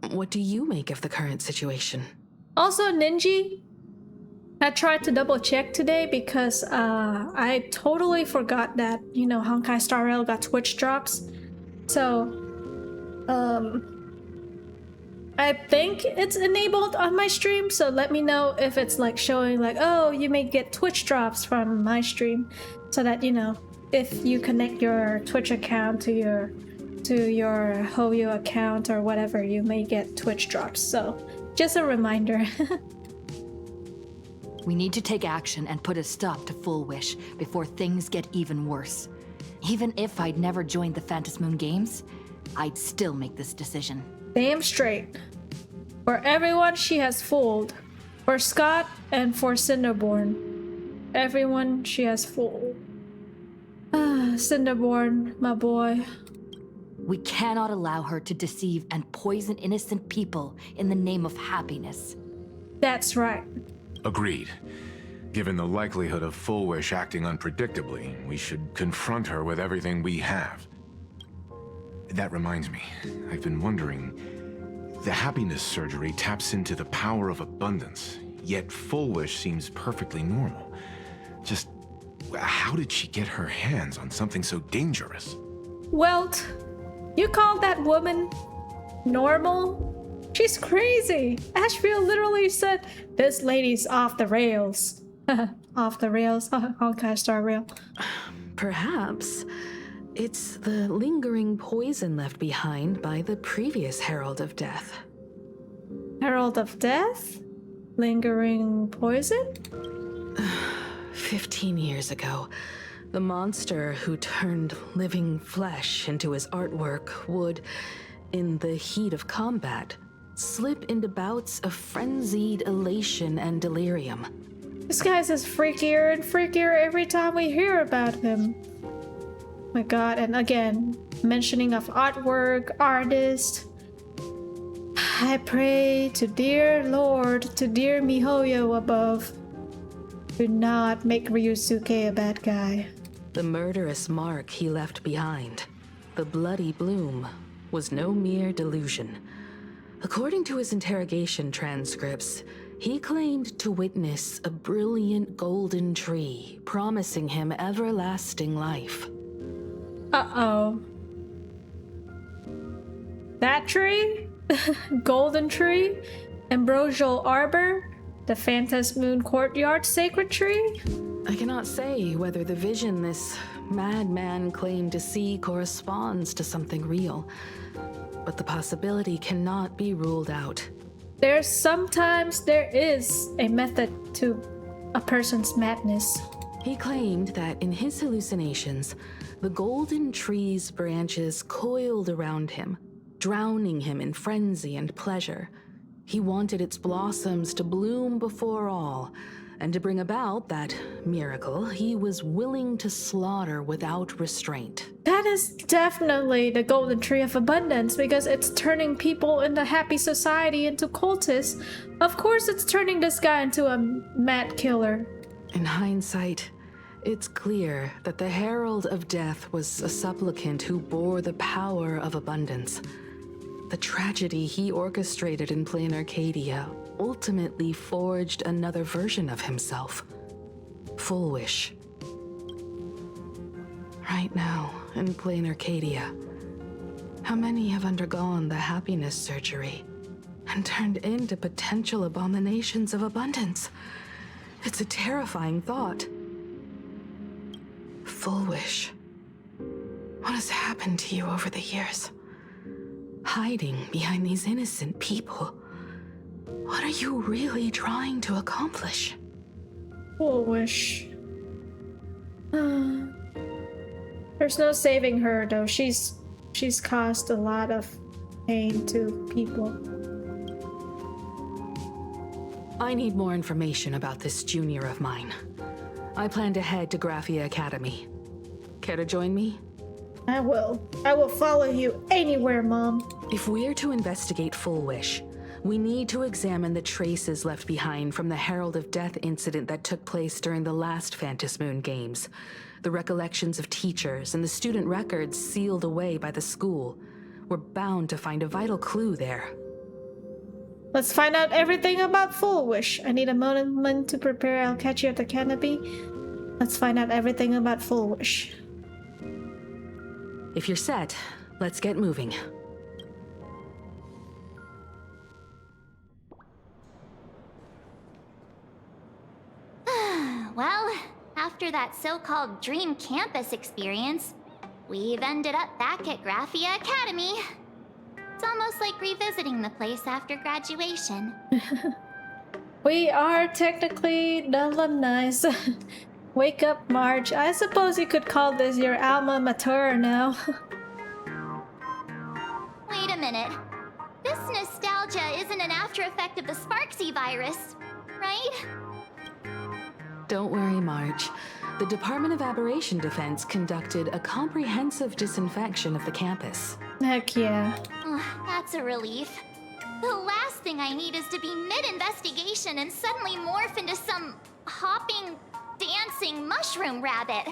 What do you make of the current situation? Also, Ninji, I tried to double check today because I totally forgot that, you know, Honkai Star Rail got Twitch drops. So, I think it's enabled on my stream, so let me know if it's like showing like, oh, you may get Twitch drops from my stream, so that, you know, if you connect your Twitch account to your Hoyo account or whatever, you may get Twitch drops. So just a reminder. We need to take action and put a stop to Full Wish before things get even worse. Even if I'd never joined the Phantom Moon Games, I'd still make this decision. Damn straight. For everyone she has fooled. For Scott and for Cinderborn. Everyone she has fooled. Ah, Cinderborn, my boy. We cannot allow her to deceive and poison innocent people in the name of happiness. That's right. Agreed. Given the likelihood of Full Wish acting unpredictably, we should confront her with everything we have. That reminds me, I've been wondering, the happiness surgery taps into the power of abundance, yet Full Wish seems perfectly normal. Just, how did she get her hands on something so dangerous? Welt, you call that woman normal? She's crazy. Ashfield literally said, this lady's off the rails. Off the rails. Honkai Star Rail. Perhaps it's the lingering poison left behind by the previous Herald of Death. Herald of Death? Lingering poison? 15 years ago, the monster who turned living flesh into his artwork would, in the heat of combat, slip into bouts of frenzied elation and delirium. This guy's just freakier and freakier every time we hear about him. My god, and again, mentioning of artwork, artist. I pray to dear Lord, to dear Mihoyo above, do not make Ryusuke a bad guy. The murderous mark he left behind, the bloody bloom, was no mere delusion. According to his interrogation transcripts, he claimed to witness a brilliant golden tree promising him everlasting life. Uh-oh. That tree? Golden tree? Ambrosial arbor? The Phantom Moon Courtyard sacred tree? I cannot say whether the vision this madman claimed to see corresponds to something real, but the possibility cannot be ruled out. Sometimes there is a method to a person's madness. He claimed that in his hallucinations, the golden tree's branches coiled around him, drowning him in frenzy and pleasure. He wanted its blossoms to bloom before all, and to bring about that miracle, he was willing to slaughter without restraint. That is definitely the golden tree of abundance, because it's turning people in the happy society into cultists. Of course it's turning this guy into a mad killer. In hindsight, it's clear that the Herald of Death was a supplicant who bore the power of abundance. The tragedy he orchestrated in Plain Arcadia ultimately forged another version of himself. Full Wish. Right now, in Plain Arcadia, how many have undergone the happiness surgery and turned into potential abominations of abundance? It's a terrifying thought. Full Wish. What has happened to you over the years? hiding behind these innocent people? What are you really trying to accomplish? Foolish. There's no saving her though. She's caused a lot of pain to people. I need more information about this junior of mine. I plan to head to Graphia Academy. Care to join me? I will. I will follow you anywhere, Mom. If we're to investigate Full Wish, we need to examine the traces left behind from the Herald of Death incident that took place during the last Phantom Moon Games. The recollections of teachers and the student records sealed away by the school. We're bound to find a vital clue there. Let's find out everything about Full Wish. I need a moment to prepare. I'll catch you at the canopy. Let's find out everything about Full Wish. If you're set, let's get moving. Well, after that so-called dream campus experience, we've ended up back at Graphia Academy. It's almost like revisiting the place after graduation. We are technically the alumni. Wake up, Marge. I suppose you could call this your alma mater now. Wait a minute. This nostalgia isn't an after effect of the Sparksy virus, right? Don't worry, Marge. The Department of Aberration Defense conducted a comprehensive disinfection of the campus. Heck yeah. That's a relief. The last thing I need is to be mid-investigation and suddenly morph into some hopping, dancing mushroom rabbit.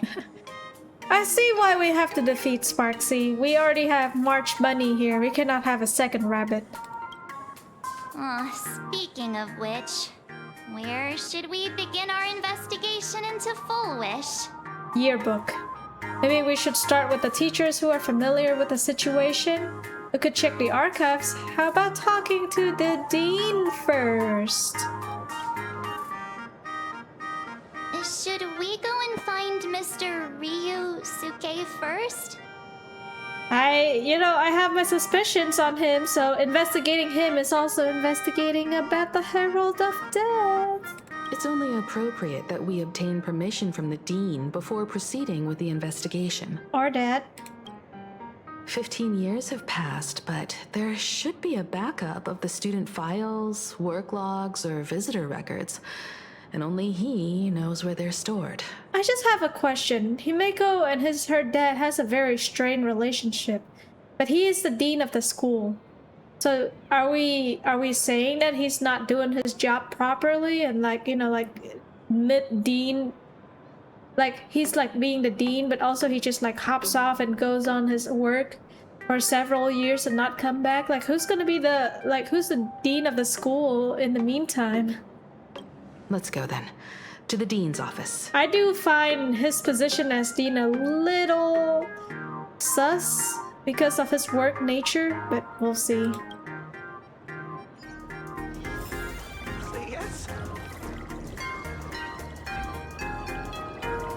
I see why we have to defeat Sparksy. We already have March Bunny here. We cannot have a second rabbit. Speaking of which, where should we begin our investigation into Full Wish? Yearbook. Maybe we should start with the teachers who are familiar with the situation. We could check the archives. How about talking to the dean first? Should we go and find Mr. Ryusuke first? I have my suspicions on him, so investigating him is also investigating about the Herald of Death. It's only appropriate that we obtain permission from the dean before proceeding with the investigation. Or that. 15 years have passed, but there should be a backup of the student files, work logs, or visitor records. And only he knows where they're stored. I just have a question. Himeko and her dad has a very strained relationship, but he is the dean of the school. So are we saying that he's not doing his job properly and mid-dean, like he's like being the dean, but also he just like hops off and goes on his work for several years and not come back? Like who's the dean of the school in the meantime? Let's go then. To the dean's office. I do find his position as dean a little sus because of his work nature, but we'll see. Say yes.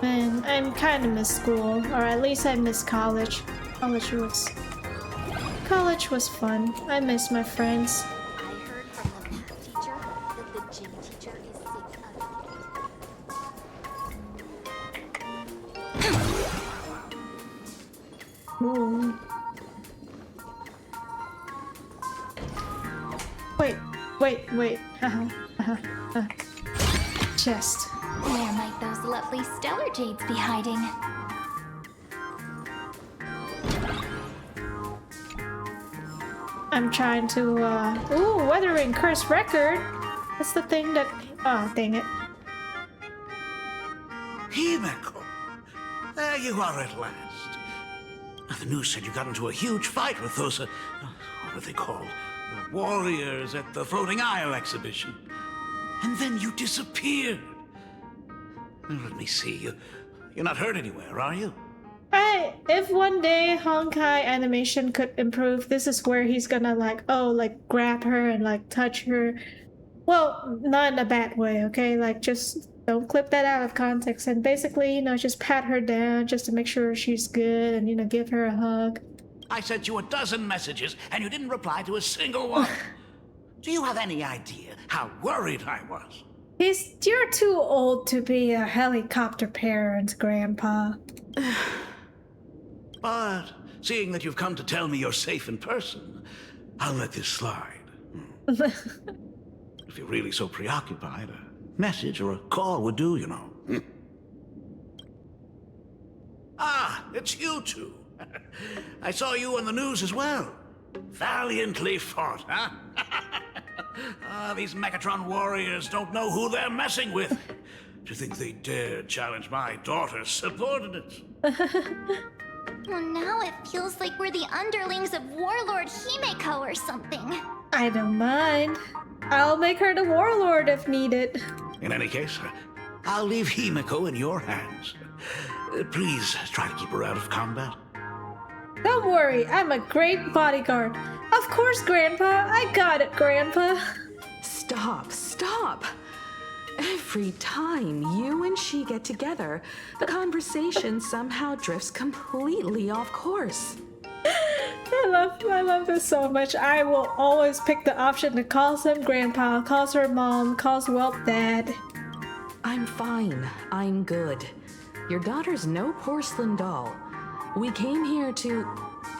Man, I kind of miss school, or at least I miss college. College was fun. I miss my friends. Ooh. Wait. Chest. Where might those lovely stellar jades be hiding? I'm trying to, ooh, weathering curse record. That's the thing that, oh, dang it. Himeko, there you are at last. The news said you got into a huge fight with those, what are they called? Warriors at the Floating Isle exhibition. And then you disappeared. Let me see. You're not hurt anywhere, are you? If one day Honkai animation could improve, this is where he's gonna grab her and touch her. Well, not in a bad way, okay? Just don't clip that out of context and basically, just pat her down just to make sure she's good and, give her a hug. I sent you a dozen messages, and you didn't reply to a single one. Do you have any idea how worried I was? You're too old to be a helicopter parent, Grandpa. But seeing that you've come to tell me you're safe in person, I'll let this slide. If you're really so preoccupied, a message or a call would do, you know. Ah, it's you two. I saw you on the news as well. Valiantly fought, huh? These Megatron warriors don't know who they're messing with. To think they dare challenge my daughter's subordinates. Well, now it feels like we're the underlings of Warlord Himeko or something. I don't mind. I'll make her the warlord if needed. In any case, I'll leave Himeko in your hands. Please try to keep her out of combat. Don't worry, I'm a great bodyguard. Of course, Grandpa. I got it, Grandpa. Stop. Every time you and she get together, the conversation somehow drifts completely off course. I love this so much. I will always pick the option to call him Grandpa, calls her Mom, calls Welt Dad. I'm fine. I'm good. Your daughter's no porcelain doll. We came here to...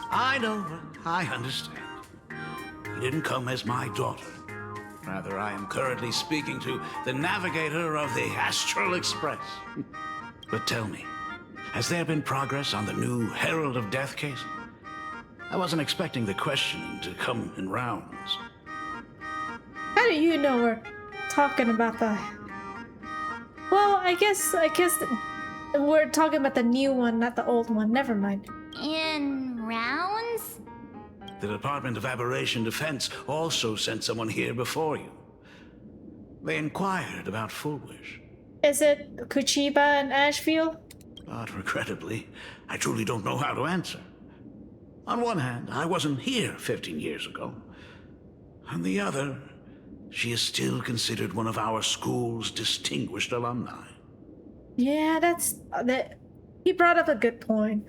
I know. I understand. You didn't come as my daughter. Rather, I am currently speaking to the navigator of the Astral Express. But tell me, has there been progress on the new Herald of Death case? I wasn't expecting the questioning to come in rounds. How do you know we're talking about the... Well, I guess we're talking about the new one, not the old one. Never mind. In rounds? The Department of Aberration Defense also sent someone here before you. They inquired about Fullwish. Is it Kuchiba and Ashfield? But regrettably, I truly don't know how to answer. On one hand, I wasn't here 15 years ago. On the other, she is still considered one of our school's distinguished alumni. Yeah, that. He brought up a good point.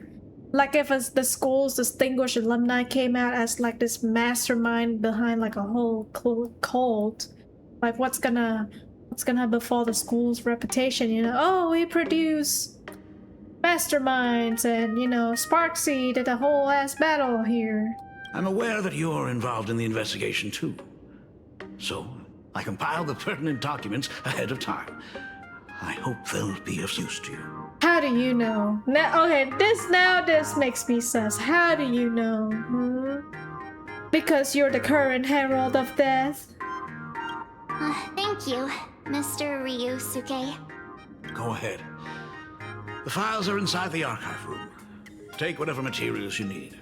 Like if the school's distinguished alumni came out as like this mastermind behind like a whole cult, like what's gonna befall the school's reputation? You know, oh, we produce masterminds, and you know, Sparksy did a whole ass battle here. I'm aware that you're involved in the investigation too, so I compiled the pertinent documents ahead of time. I hope they'll be of use to you. How do you know? Now, okay, this makes me sus. How do you know? Because you're the current Herald of Death. Thank you, Mr. Ryusuke. Go ahead. The files are inside the archive room. Take whatever materials you need.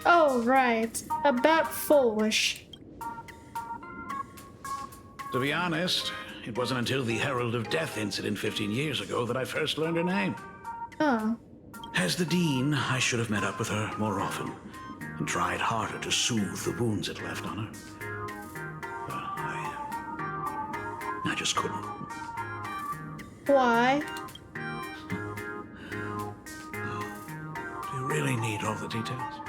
Oh, right. About Fullwish. To be honest, it wasn't until the Herald of Death incident 15 years ago that I first learned her name. Oh. As the Dean, I should have met up with her more often and tried harder to soothe the wounds it left on her. But I just couldn't. Why? Do you really need all the details?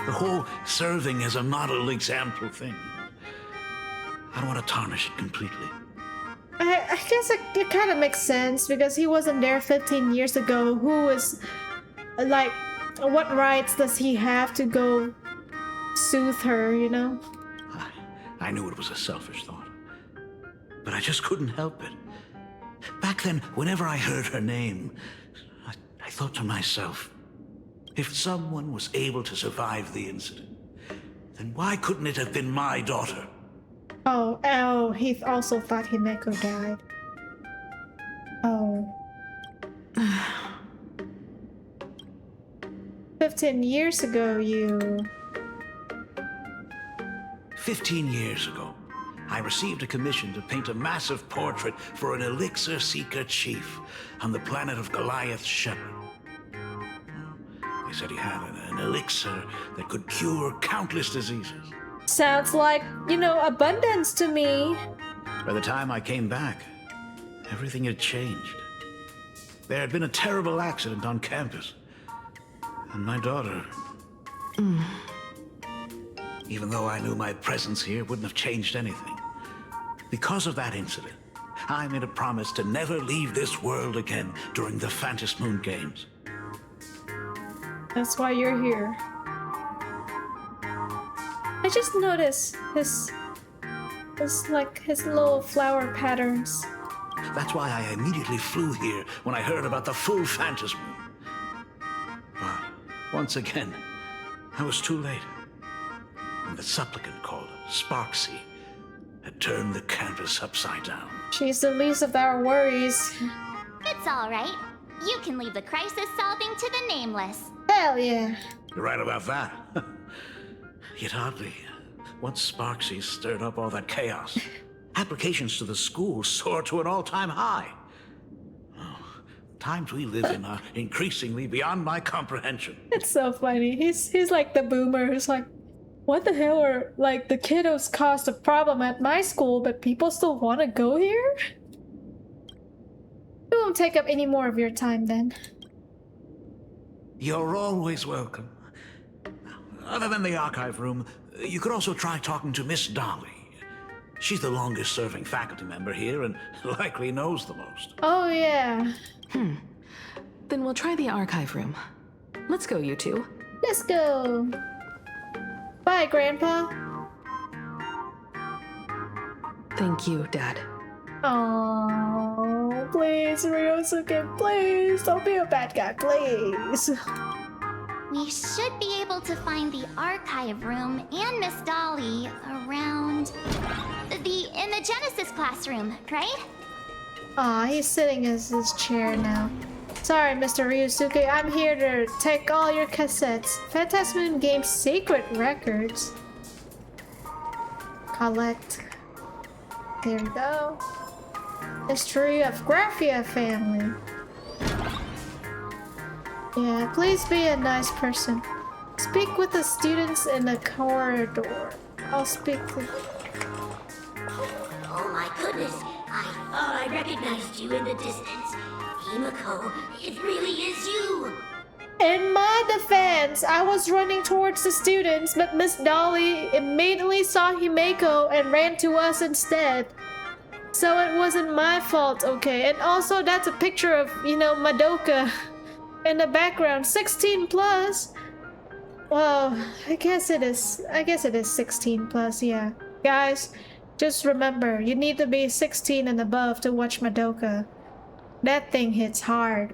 The whole serving as a model example thing. I don't want to tarnish it completely. I guess it kind of makes sense because he wasn't there 15 years ago. Who is, like, what rights does he have to go soothe her, you know? I knew it was a selfish thought, but I just couldn't help it. Back then, whenever I heard her name, I thought to myself, if someone was able to survive the incident, then why couldn't it have been my daughter? Oh, he also thought Himeko died. Oh. 15 years ago, you... 15 years ago, I received a commission to paint a massive portrait for an elixir seeker chief on the planet of Goliath's Shepherd. They said he had an elixir that could cure countless diseases. Sounds like, you know, abundance to me. By the time I came back, everything had changed. There had been a terrible accident on campus. and my daughter. Even though I knew my presence here wouldn't have changed anything. Because of that incident, I made a promise to never leave this world again during the Phantom Moon Games. That's why you're here. I just noticed his little flower patterns. That's why I immediately flew here when I heard about the full Phantom Moon. But once again, I was too late. And the supplicant called Sparksy had turned the canvas upside down. She's the least of our worries. It's all right. You can leave the crisis solving to the nameless. Hell yeah. You're right about that. Yet oddly, once Sparksy stirred up all that chaos, applications to the school soared to an all-time high. Oh, times we live in are increasingly beyond my comprehension. It's so funny. He's like the boomer who's like, what the hell are, like, the kiddos caused a problem at my school, but people still want to go here? We won't take up any more of your time then. You're always welcome. Other than the archive room, you could also try talking to Miss Dolly. She's the longest serving faculty member here and likely knows the most. Oh yeah. Then we'll try the archive room. Let's go, you two. Let's go. Bye, Grandpa. Thank you, Dad. Oh, please, Ryosuke, please. Don't be a bad guy, please. We should be able to find the archive room and Miss Dolly around the Imagenesis classroom, right? Aw, he's sitting in his chair now. Sorry, Mr. Ryosuke, I'm here to take all your cassettes. Phantom Moon Games secret records. Collect. There we go. History of Graphia family. Yeah, please be a nice person. Speak with the students in the corridor. I'll speak to... Oh my goodness, I thought I recognized you in the distance. Himiko, it really is you! In my defense, I was running towards the students, but Miss Dolly immediately saw Himeko and ran to us instead. So it wasn't my fault, okay? And also, that's a picture of, you know, Madoka in the background. 16 plus. Well, I guess it is 16 plus, yeah. Guys, just remember, you need to be 16 and above to watch Madoka. That thing hits hard.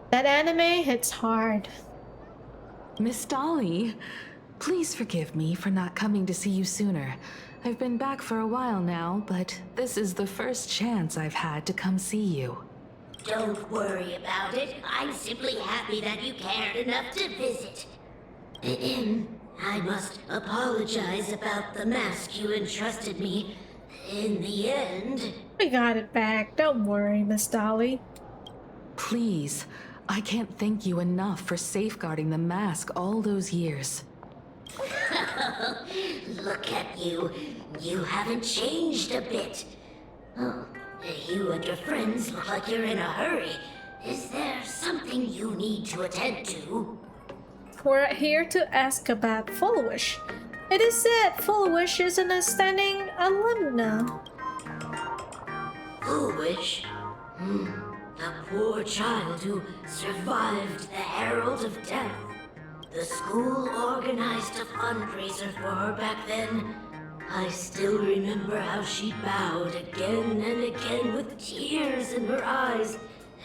That anime hits hard. Miss Dolly, please forgive me for not coming to see you sooner. I've been back for a while now, but this is the first chance I've had to come see you. Don't worry about it. I'm simply happy that you cared enough to visit. I must apologize about the mask you entrusted me. In the end... We got it back. Don't worry, Miss Dolly. Please, I can't thank you enough for safeguarding the mask all those years. Look at you. You haven't changed a bit. Oh, you and your friends look like you're in a hurry. Is there something you need to attend to? We're here to ask about Foolish. It is said Foolish is an outstanding alumna. Foolish? The poor child who survived the Herald of Death. The school organized a fundraiser for her back then. I still remember how she bowed again and again with tears in her eyes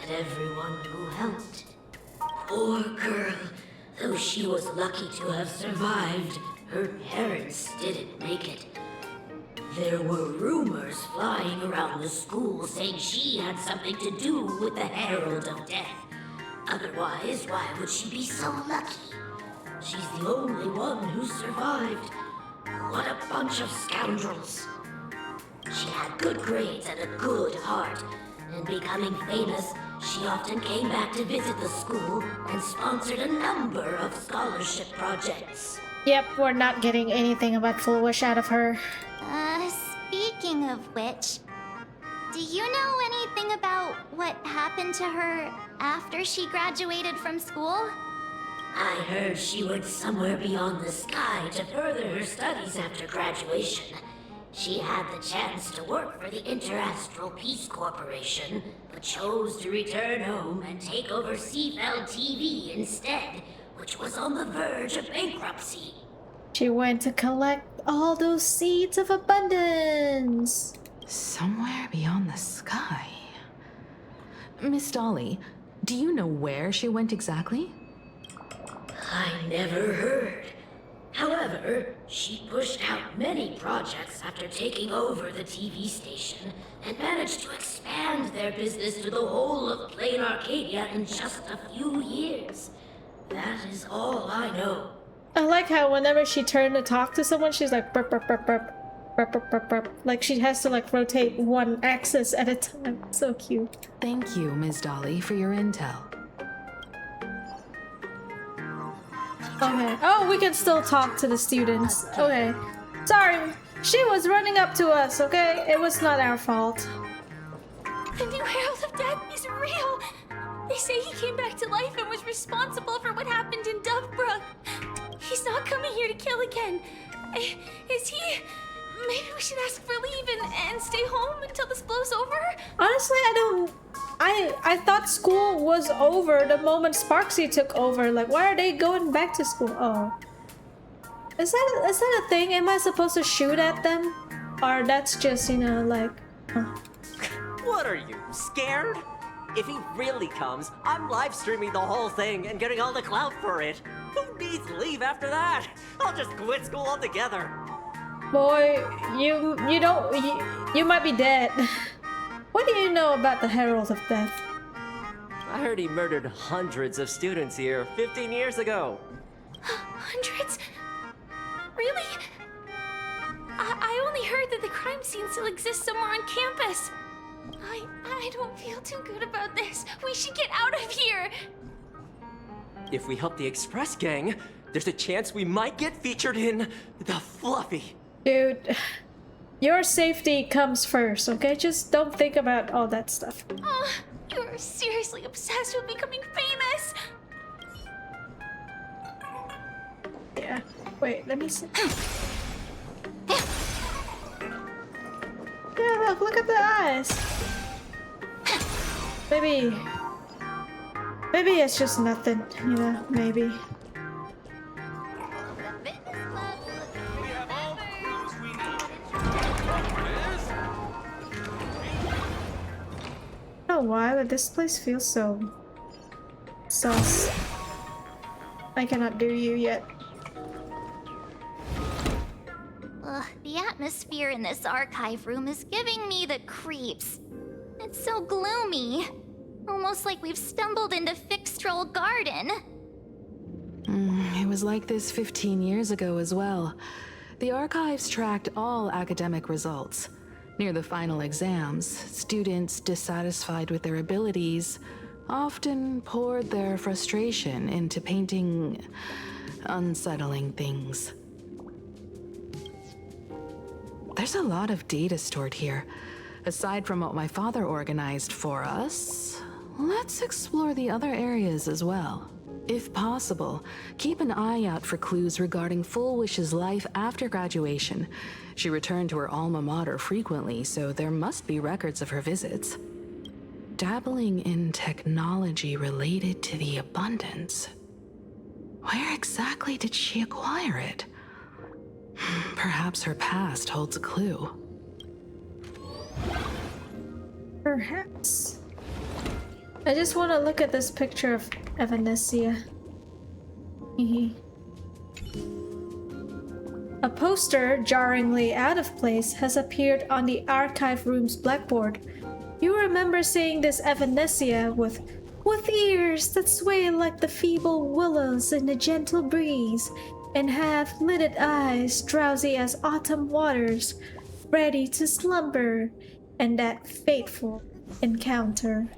at everyone who helped. Poor girl. Though she was lucky to have survived, her parents didn't make it. There were rumors flying around the school saying she had something to do with the Herald of Death. Otherwise, why would she be so lucky? She's the only one who survived. What a bunch of scoundrels. She had good grades and a good heart, and becoming famous, she often came back to visit the school and sponsored a number of scholarship projects. Yep, we're not getting anything about Foolish out of her. Speaking of which, do you know anything about what happened to her after she graduated from school? I heard she went somewhere beyond the sky to further her studies after graduation. She had the chance to work for the Interastral Peace Corporation, but chose to return home and take over Seafeld TV instead, which was on the verge of bankruptcy. She went to collect all those seeds of abundance. Somewhere beyond the sky. Miss Dolly, do you know where she went exactly? I never heard. However, she pushed out many projects after taking over the TV station and managed to expand their business to the whole of Plain Arcadia in just a few years. That is all I know. I like how whenever she turned to talk to someone, she's like burp burp burp burp burp burp burp burp. Like she has to like rotate one axis at a time. So cute. Thank you, Ms. Dolly, for your intel. Okay. Oh, we can still talk to the students. Okay. Sorry. She was running up to us, okay? It was not our fault. The new Herald of Death is real. They say he came back to life and was responsible for what happened in Dovebrook. He's not coming here to kill again. Is he? Maybe we should ask for leave and stay home until this blows over? Honestly, I thought school was over the moment Sparksy took over. Like, why are they going back to school? Oh. Is that a thing? Am I supposed to shoot at them? Or that's just, you know, like... What are you, scared? If he really comes, I'm live streaming the whole thing and getting all the clout for it. Who needs leave after that? I'll just quit school altogether. Boy, you might be dead. What do you know about the Herald of Death? I heard he murdered hundreds of students here 15 years ago. Hundreds? Really? I only heard that the crime scene still exists somewhere on campus. I don't feel too good about this. We should get out of here. If we help the Express Gang, there's a chance we might get featured in The Fluffy. Dude, your safety comes first, okay? Just don't think about all that stuff. You're seriously obsessed with becoming famous. Yeah. Wait, let me see. Yeah, look at the eyes. Maybe it's just nothing, you know, maybe. I don't know why, but this place feels so sus. I cannot do you yet. Ugh, the atmosphere in this archive room is giving me the creeps. It's so gloomy. Almost like we've stumbled into Fixtroll Garden. It was like this 15 years ago as well. The archives tracked all academic results. Near the final exams, students dissatisfied with their abilities often poured their frustration into painting unsettling things. There's a lot of data stored here. Aside from what my father organized for us, let's explore the other areas as well. If possible, keep an eye out for clues regarding Full Wish's life after graduation. She returned to her alma mater frequently, so there must be records of her visits. Dabbling in technology related to the abundance. Where exactly did she acquire it? Perhaps her past holds a clue. Perhaps. I just want to look at this picture of Evanescia. A poster, jarringly out of place, has appeared on the archive room's blackboard. You remember seeing this Evanescia with ears that sway like the feeble willows in a gentle breeze, and half-lidded eyes drowsy as autumn waters, ready to slumber, and that fateful encounter.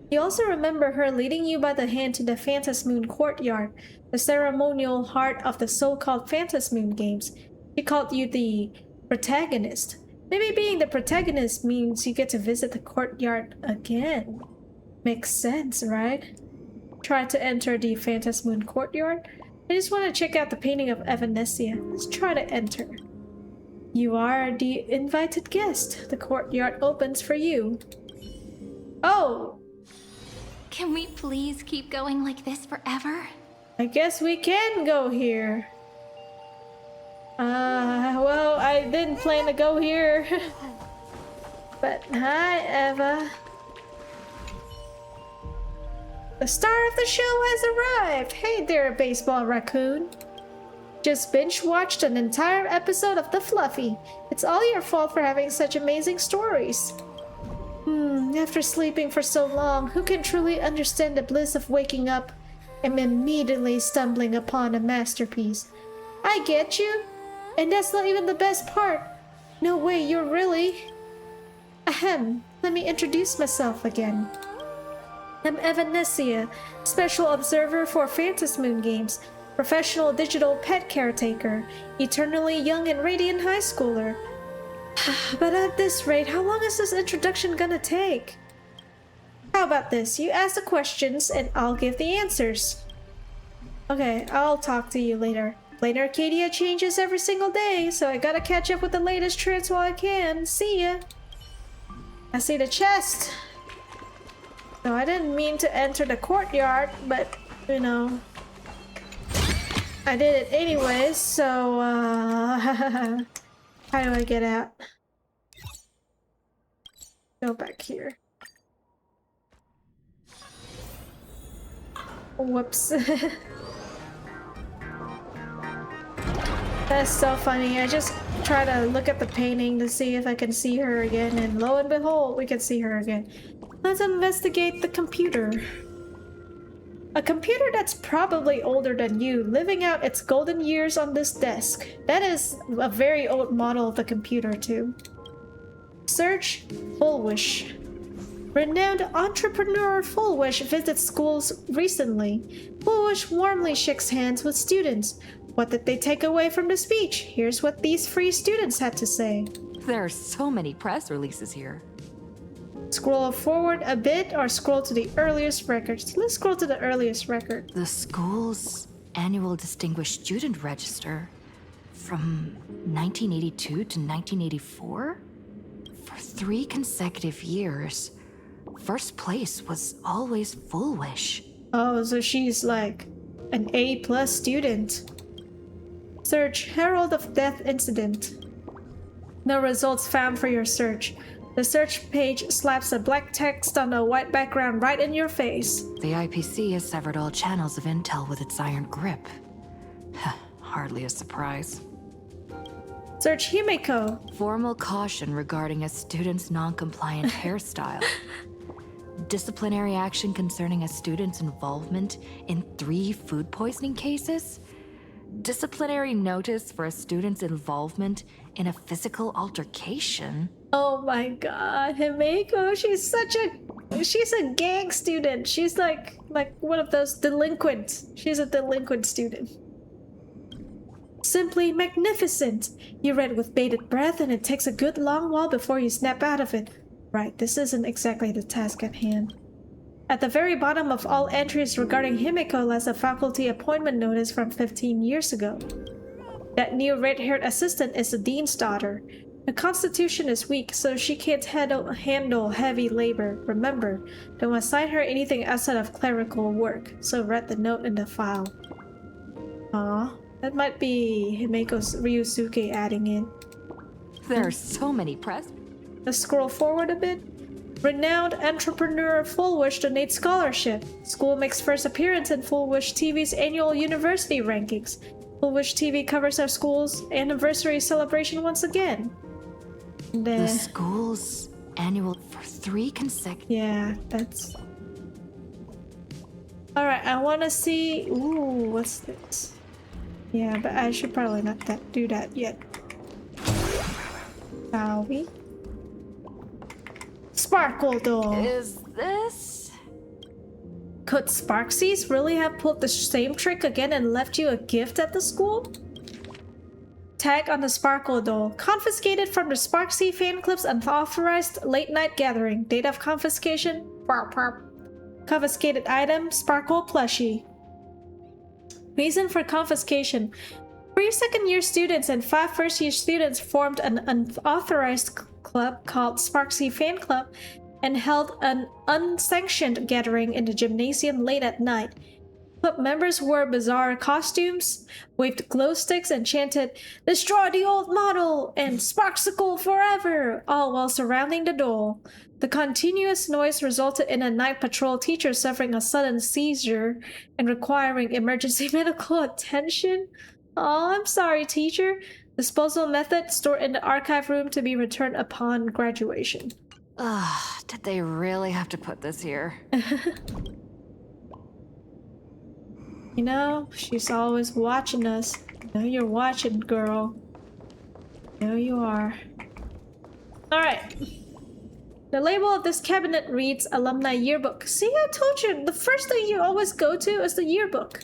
You also remember her leading you by the hand to the Phantasmoon courtyard, the ceremonial heart of the so-called Phantasmoon games. She called you the protagonist. Maybe being the protagonist means you get to visit the courtyard again. Makes sense, right? try to enter the Phantom Moon courtyard. I just want to check out the painting of Evanescia. Let's try to enter. You are the invited guest. The courtyard opens for you. Oh! Can we please keep going like this forever? I guess we can go here. Well, I didn't plan to go here. But hi, Eva. The star of the show has arrived! Hey there, baseball raccoon. Just binge-watched an entire episode of The Fluffy. It's all your fault for having such amazing stories. After sleeping for so long, who can truly understand the bliss of waking up and immediately stumbling upon a masterpiece? I get you. And that's not even the best part. No way, you're really... Ahem, let me introduce myself again. I'm Evanescia, Special Observer for Phantom Moon Games, Professional Digital Pet Caretaker, Eternally Young and Radiant High Schooler. But at this rate, how long is this introduction gonna take? How about this? You ask the questions and I'll give the answers. Okay, I'll talk to you later. Planar Arcadia changes every single day, so I gotta catch up with the latest trends while I can. See ya! I see the chest! No, I didn't mean to enter the courtyard, but, you know... I did it anyways, so, how do I get out? Go back here. Whoops. That's so funny. I just try to look at the painting to see if I can see her again, and lo and behold, we can see her again. Let's investigate the computer. A computer that's probably older than you, living out its golden years on this desk. That is a very old model of the computer, too. Search Fulwish. Renowned entrepreneur Fulwish visits schools recently. Fulwish warmly shakes hands with students. What did they take away from the speech? Here's what these free students had to say. There are so many press releases here. Scroll forward a bit or scroll to the earliest records. Let's scroll to the earliest record. The school's annual Distinguished Student Register from 1982 to 1984? For 3 consecutive years, first place was always Fulwish. Oh, so she's like an A+ student. Search Herald of Death Incident. No results found for your search. The search page slaps a black text on a white background right in your face. The IPC has severed all channels of intel with its iron grip. Hardly a surprise. Search Himeko. Formal caution regarding a student's non-compliant hairstyle. Disciplinary action concerning a student's involvement in 3 food poisoning cases. Disciplinary notice for a student's involvement in a physical altercation. Oh my god, Himeko, she's a gang student. She's like one of those delinquents. She's a delinquent student. Simply magnificent. You read with bated breath and it takes a good long while before you snap out of it. Right, this isn't exactly the task at hand. At the very bottom of all entries regarding Himeko lies a faculty appointment notice from 15 years ago. That new red-haired assistant is the dean's daughter. Her constitution is weak, so she can't handle heavy labor. Remember, don't assign her anything outside of clerical work, so read the note in the file. Aw, that might be Himeko's Ryusuke adding in. There are so many press. Let's scroll forward a bit. Renowned entrepreneur Fulwish donates scholarship. School makes first appearance in Fulwish TV's annual university rankings. Fulwish TV covers our school's anniversary celebration once again. The school's annual for 3 consecutive... Yeah, that's... Alright, I want to see... Ooh, what's this? Yeah, but I should probably not do that yet. Shall we? Sparkle doll. Is this? Could Sparksies really have pulled the same trick again and left you a gift at the school? Tag on the Sparkle doll. Confiscated from the Sparksy fan club's unauthorized late-night gathering. Date of confiscation? Confiscated item, Sparkle plushie. Reason for confiscation. 3 second-year students and 5 first-year students formed an unauthorized club called Sparksy Fan Club and held an unsanctioned gathering in the gymnasium late at night. Club members wore bizarre costumes, waved glow sticks, and chanted, "Destroy the old model!" and "Sparksicle forever!" all while surrounding the doll. The continuous noise resulted in a night patrol teacher suffering a sudden seizure and requiring emergency medical attention. Oh, I'm sorry, teacher. Disposal method, stored in the archive room to be returned upon graduation. Ugh, did they really have to put this here? You know, she's always watching us. I know you're watching, girl. I know you are. Alright. The label of this cabinet reads Alumni Yearbook. See, I told you, the first thing you always go to is the yearbook.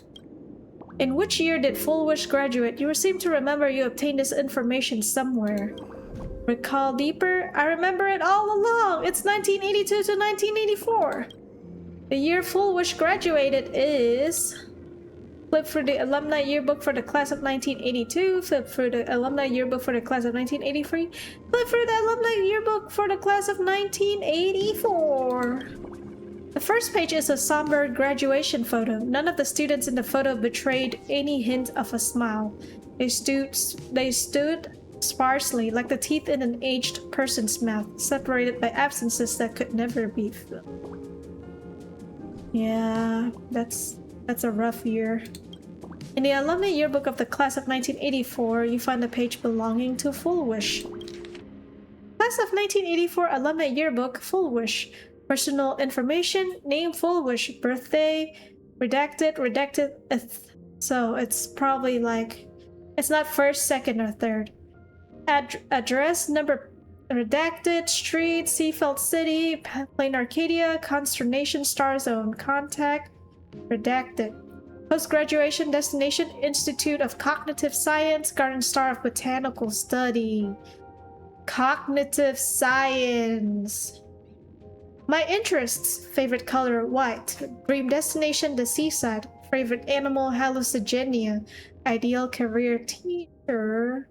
In which year did Full Wish graduate? You seem to remember you obtained this information somewhere. Recall deeper? I remember it all along. It's 1982 to 1984. The year Full Wish graduated is... Flip through the Alumni Yearbook for the class of 1982. Flip through the Alumni Yearbook for the class of 1983. Flip through the Alumni Yearbook for the class of 1984. The first page is a somber graduation photo. None of the students in the photo betrayed any hint of a smile. They stood sparsely, like the teeth in an aged person's mouth, separated by absences that could never be filled. Yeah, that's a rough year. In the Alumni Yearbook of the class of 1984, you find a page belonging to Full Wish. Class of 1984 Alumni Yearbook, Full Wish. Personal information, name Full Wish, birthday, redacted, so it's probably like, it's not first, second, or third. Address, number, redacted, street, Seafeld City, Plain Arcadia, Consternation, Star Zone, contact, redacted. Post-graduation destination, Institute of Cognitive Science, Garden Star of Botanical Study. Cognitive Science. My interests, favorite color, white. Dream destination, the seaside. Favorite animal, hallucigenia. Ideal career, teacher.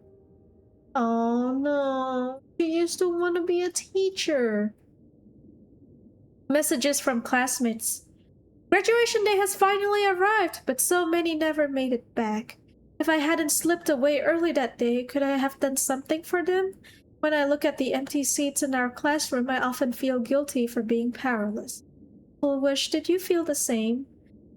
Oh no, she used to want to be a teacher. Messages from classmates. Graduation day has finally arrived, but so many never made it back. If I hadn't slipped away early that day, could I have done something for them? When I look at the empty seats in our classroom, I often feel guilty for being powerless. Full Wish, did you feel the same?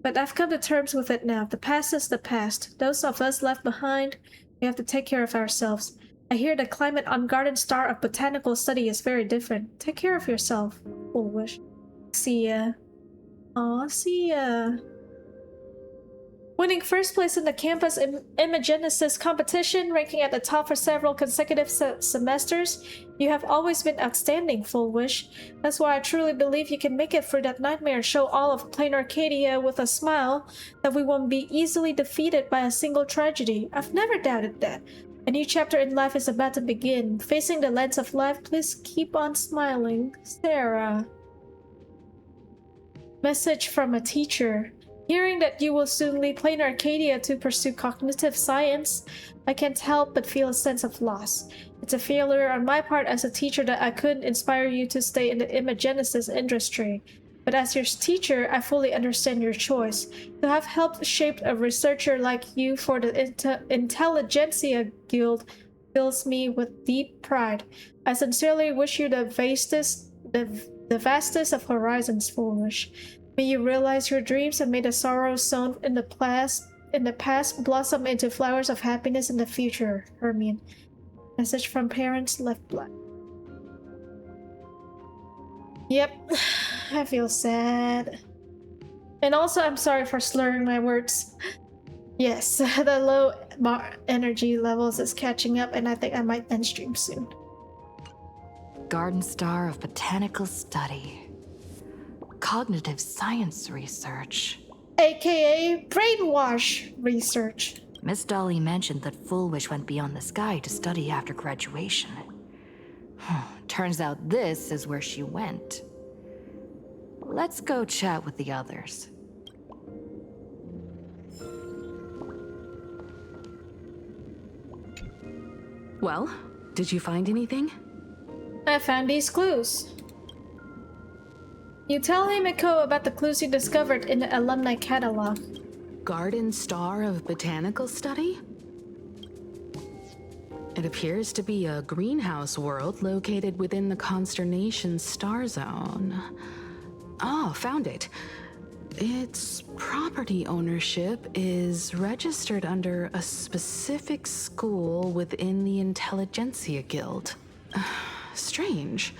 But I've come to terms with it now. The past is the past. Those of us left behind, we have to take care of ourselves. I hear the climate on Garden Star of Botanical Study is very different. Take care of yourself, Full Wish. See ya. Aw, see ya. Winning first place in the campus Imagenesis competition, ranking at the top for several consecutive semesters, you have always been outstanding, Full Wish. That's why I truly believe you can make it through that nightmare and show all of Plain Arcadia with a smile that we won't be easily defeated by a single tragedy. I've never doubted that. A new chapter in life is about to begin. Facing the lens of life, please keep on smiling. Sarah. Message from a teacher. Hearing that you will soon leave Plain Arcadia to pursue cognitive science, I can't help but feel a sense of loss. It's a failure on my part as a teacher that I couldn't inspire you to stay in the imagenesis industry. But as your teacher, I fully understand your choice. To have helped shape a researcher like you for the Intelligentsia Guild fills me with deep pride. I sincerely wish you the vastest of horizons, Full Wish. May you realize your dreams and may the sorrows sown in the past blossom into flowers of happiness in the future, Hermione. Message from parents left blank. Yep, I feel sad. And also, I'm sorry for slurring my words. Yes, the low energy levels is catching up, and I think I might end stream soon. Garden Star of Botanical Study. Cognitive science research. AKA brainwash research. Miss Dolly mentioned that Full Wish went beyond the sky to study after graduation. Turns out this is where she went. let's go chat with the others. Well, did you find anything? I found these clues. You tell Himiko about the clues you discovered in the alumni catalog. Garden Star of Botanical Study? It appears to be a greenhouse world located within the consternation star zone. Oh, found it. Its property ownership is registered under a specific school within the Intelligentsia Guild. Strange.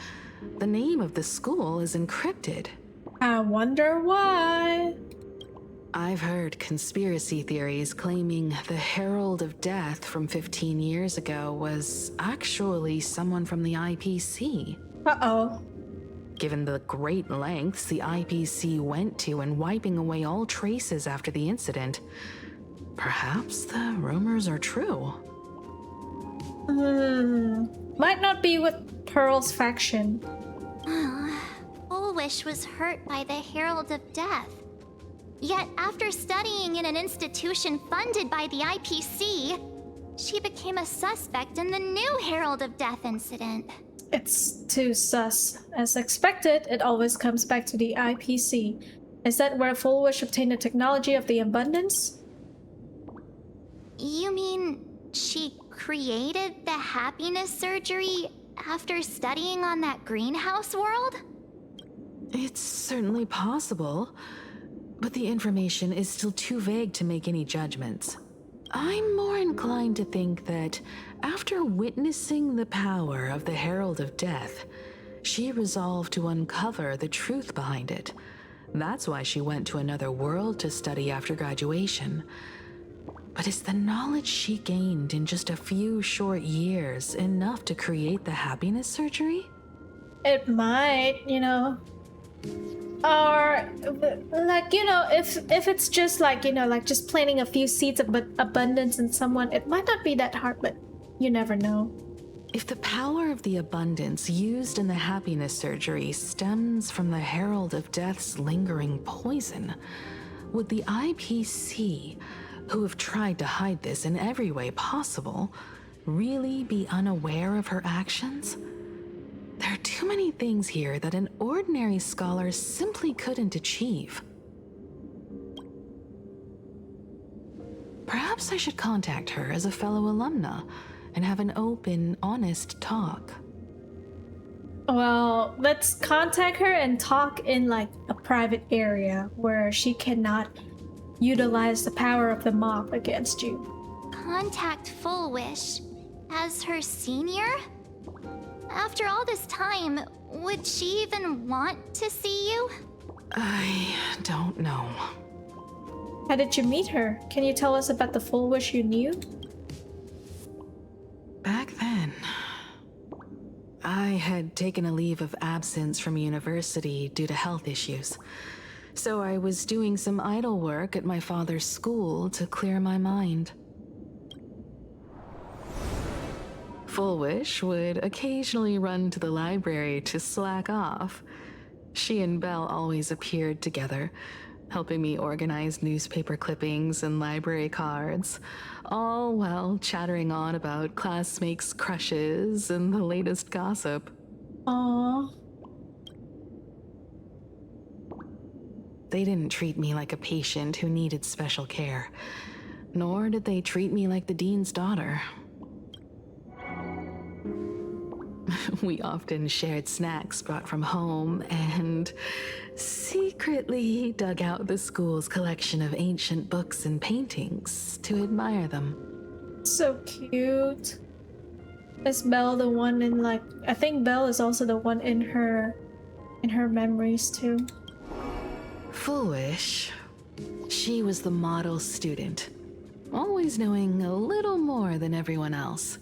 The name of the school is encrypted. I wonder why. I've heard conspiracy theories claiming the Herald of Death from 15 years ago was actually someone from the IPC. Uh-oh. Given the great lengths the IPC went to in wiping away all traces after the incident, perhaps the rumors are true. Might not be with Pearl's faction. Fullwish was hurt by the Herald of Death. Yet after studying in an institution funded by the IPC, she became a suspect in the new Herald of Death incident. It's too sus. As expected, it always comes back to the IPC. Is that where Fullwish obtained the technology of the abundance? You mean she created the happiness surgery after studying on that greenhouse world? It's certainly possible, but the information is still too vague to make any judgments. I'm more inclined to think that after witnessing the power of the Herald of Death, she resolved to uncover the truth behind it. That's why she went to another world to study after graduation. But is the knowledge she gained in just a few short years enough to create the happiness surgery? It might, you know. Or, like, you know, if it's just like, you know, like just planting a few seeds of abundance in someone, it might not be that hard, but you never know. If the power of the abundance used in the happiness surgery stems from the Herald of Death's lingering poison, would the IPC, who have tried to hide this in every way possible, really be unaware of her actions? There are too many things here that an ordinary scholar simply couldn't achieve. Perhaps I should contact her as a fellow alumna and have an open, honest talk. Well, let's contact her and talk in like a private area where she cannot utilize the power of the mob against you. Contact Fullwish as her senior? After all this time, would she even want to see you? I don't know. How did you meet her? Can you tell us about the Fullwish you knew? Back then, I had taken a leave of absence from university due to health issues. So I was doing some idle work at my father's school to clear my mind. Fullwish would occasionally run to the library to slack off. She and Belle always appeared together, helping me organize newspaper clippings and library cards, all while chattering on about classmates' crushes and the latest gossip. Aww. They didn't treat me like a patient who needed special care, nor did they treat me like the dean's daughter. We often shared snacks brought from home and secretly dug out the school's collection of ancient books and paintings to admire them. So cute. Is Belle the one in like... I think Belle is also the one in her memories too. Fullwish. She was the model student, always knowing a little more than everyone else.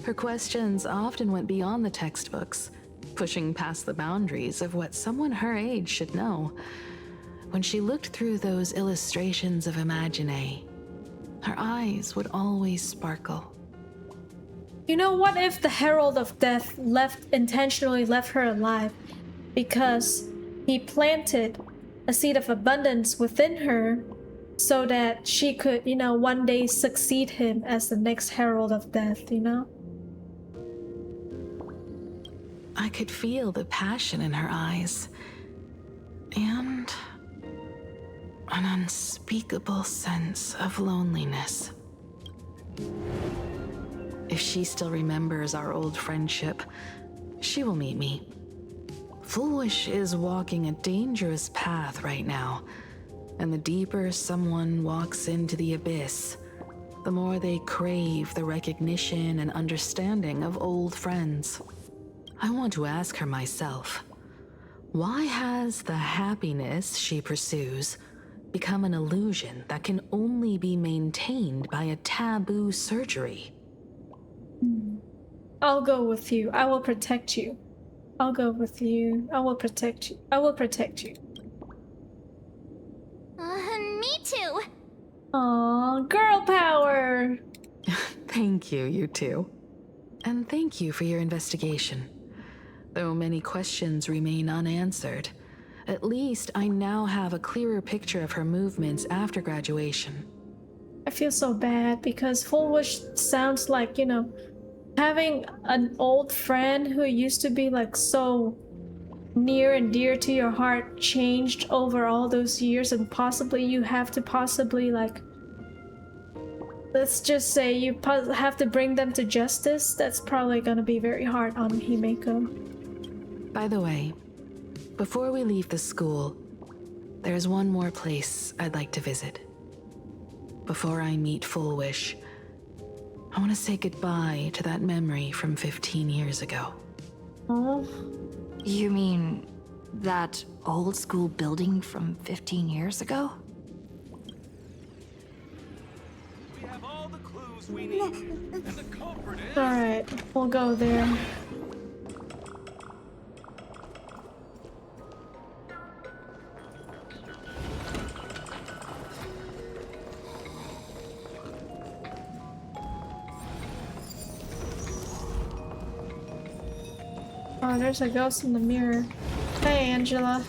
Her questions often went beyond the textbooks, pushing past the boundaries of what someone her age should know. When she looked through those illustrations of Imagine, her eyes would always sparkle. You know, what if the Herald of Death intentionally left her alive because he planted a seed of abundance within her so that she could, you know, one day succeed him as the next Herald of Death, you know? I could feel the passion in her eyes. And an unspeakable sense of loneliness. If she still remembers our old friendship, she will meet me. Foolish is walking a dangerous path right now, and the deeper someone walks into the abyss, the more they crave the recognition and understanding of old friends. I want to ask her myself, why has the happiness she pursues become an illusion that can only be maintained by a taboo surgery? I'll go with you. I will protect you. I'll go with you. I will protect you. I will protect you. Me too. Aw, girl power! Thank you, you two. And thank you for your investigation. Though many questions remain unanswered, at least I now have a clearer picture of her movements after graduation. I feel so bad because Foolish sounds like, you know, having an old friend who used to be like so near and dear to your heart changed over all those years, and possibly you have to like, let's just say you have to bring them to justice. That's probably gonna be very hard on Himeko. By the way, before we leave the school, there's one more place I'd like to visit. Before I meet Full Wish, I want to say goodbye to that memory from 15 years ago. Oh. You mean that old school building from 15 years ago? We have all the clues we need, and the culprit is... Alright, we'll go there. Oh, there's a ghost in the mirror. Hey, Angela.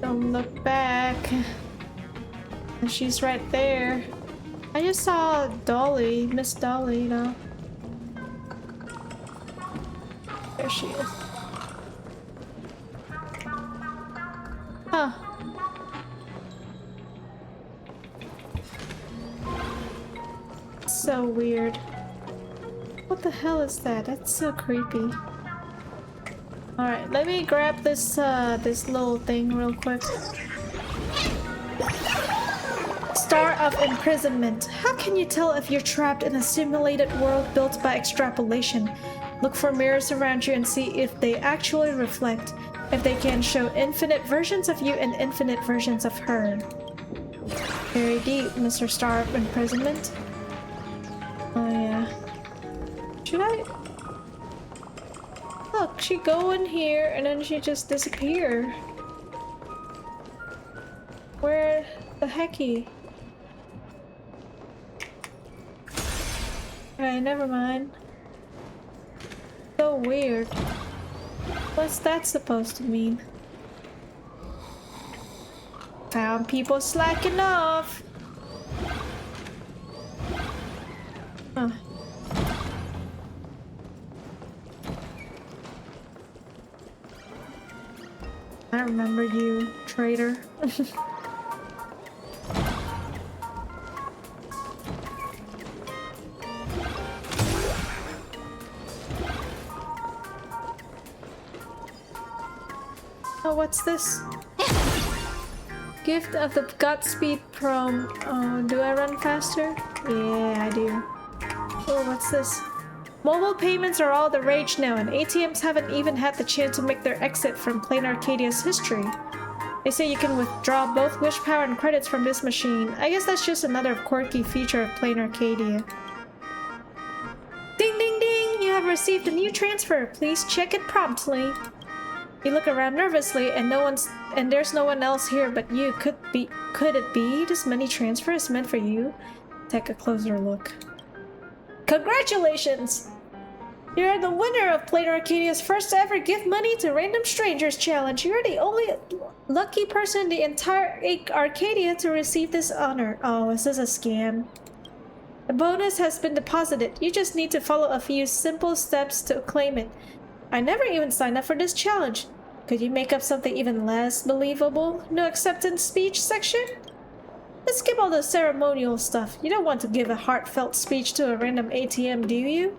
Don't look back. She's right there. I just saw Dolly, Miss Dolly, you know. There she is. Huh. So weird. What the hell is that? That's so creepy. Alright, let me grab this this little thing real quick. Star of Imprisonment. How can you tell if you're trapped in a simulated world built by extrapolation? Look for mirrors around you and see if they actually reflect. If they can show infinite versions of you and infinite versions of her. Very deep, Mr. Star of Imprisonment. Oh yeah. Should I? Look, she go in here and then she just disappear. Where the hecky? Okay, never mind. So weird. What's that supposed to mean? Found people slacking off. Huh. I remember you, traitor. Oh, what's this? Gift of the Godspeed Prom. Oh, do I run faster? Yeah, I do. Oh, what's this? Mobile payments are all the rage now, and ATMs haven't even had the chance to make their exit from Plain Arcadia's history. They say you can withdraw both wish power and credits from this machine. I guess that's just another quirky feature of Plain Arcadia. Ding ding ding! You have received a new transfer. Please check it promptly. You look around nervously, and there's no one else here but you. Could it be this money transfer is meant for you? Take a closer look. Congratulations! You're the winner of Plate Arcadia's first ever Give Money to Random Strangers challenge. You're the only lucky person in the entire Arcadia to receive this honor. Oh, is this a scam? The bonus has been deposited. You just need to follow a few simple steps to claim it. I never even signed up for this challenge. Could you make up something even less believable? No acceptance speech section? Let's skip all the ceremonial stuff. You don't want to give a heartfelt speech to a random ATM, do you?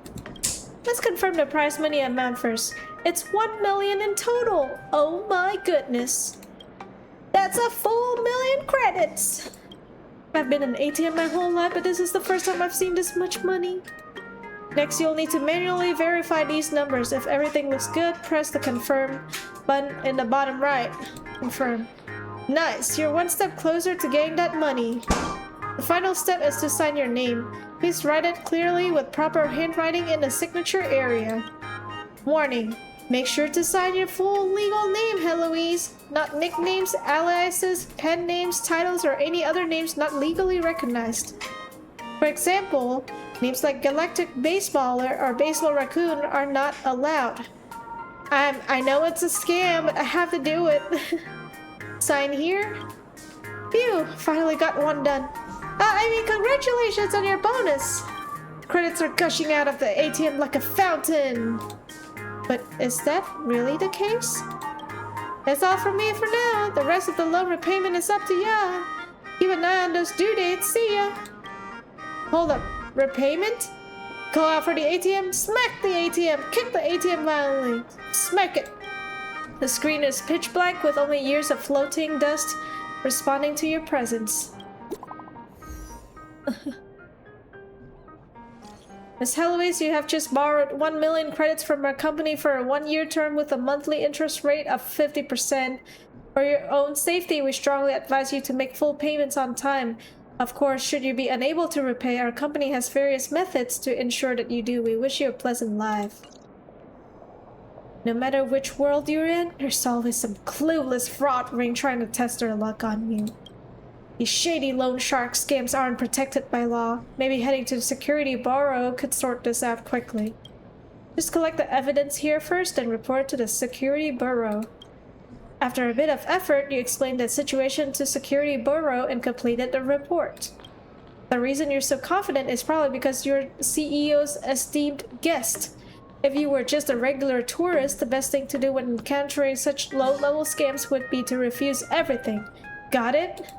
Let's confirm the prize money amount first. It's 1 million in total. Oh my goodness. That's a full 1,000,000 credits. I've been an ATM my whole life, but this is the first time I've seen this much money. Next, you'll need to manually verify these numbers. If everything looks good, press the confirm button in the bottom right. Confirm. Nice, you're one step closer to getting that money. The final step is to sign your name. Please write it clearly with proper handwriting in the signature area. Warning, make sure to sign your full legal name, Heloise. Not nicknames, aliases, pen names, titles, or any other names not legally recognized. For example, names like Galactic Baseballer or Baseball Raccoon are not allowed. I know it's a scam, but I have to do it. Sign here. Phew, finally got one done. Congratulations on your bonus! Credits are gushing out of the ATM like a fountain! But is that really the case? That's all from me for now. The rest of the loan repayment is up to ya. Keep an eye on those due dates. See ya! Hold up. Repayment? Call out for the ATM? Smack the ATM! Kick the ATM violently! Smack it! The screen is pitch black with only years of floating dust responding to your presence. Miss Heloise, you have just borrowed 1 million credits from our company for a 1-year term with a monthly interest rate of 50%. For your own safety, we strongly advise you to make full payments on time. Of course, should you be unable to repay, our company has various methods to ensure that you do. We wish you a pleasant life. No matter which world you're in, there's always some clueless fraud ring trying to test their luck on you. These shady loan shark scams aren't protected by law. Maybe heading to the security bureau could sort this out quickly. Just collect the evidence here first and report it to the security bureau. After a bit of effort, you explained the situation to security bureau and completed the report. The reason you're so confident is probably because you're CEO's esteemed guest. If you were just a regular tourist, the best thing to do when encountering such low-level scams would be to refuse everything. Got it?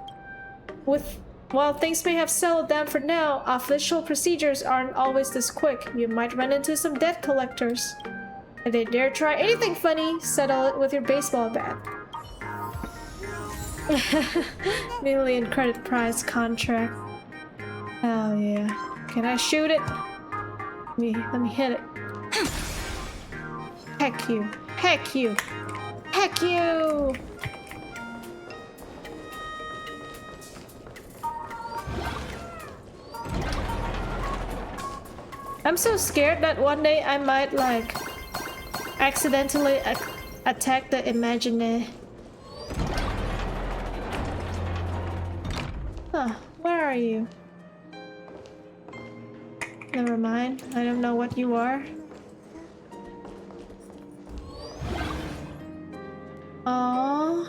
While things may have settled down for now, official procedures aren't always this quick. You might run into some debt collectors. If they dare try anything funny, settle it with your baseball bat. Million credit prize contract. Oh yeah. Can I shoot it? Let me hit it. Heck you. Heck you. Heck you! I'm so scared that one day I might like accidentally attack the Imagineer. Huh, where are you? Never mind, I don't know what you are. Aww.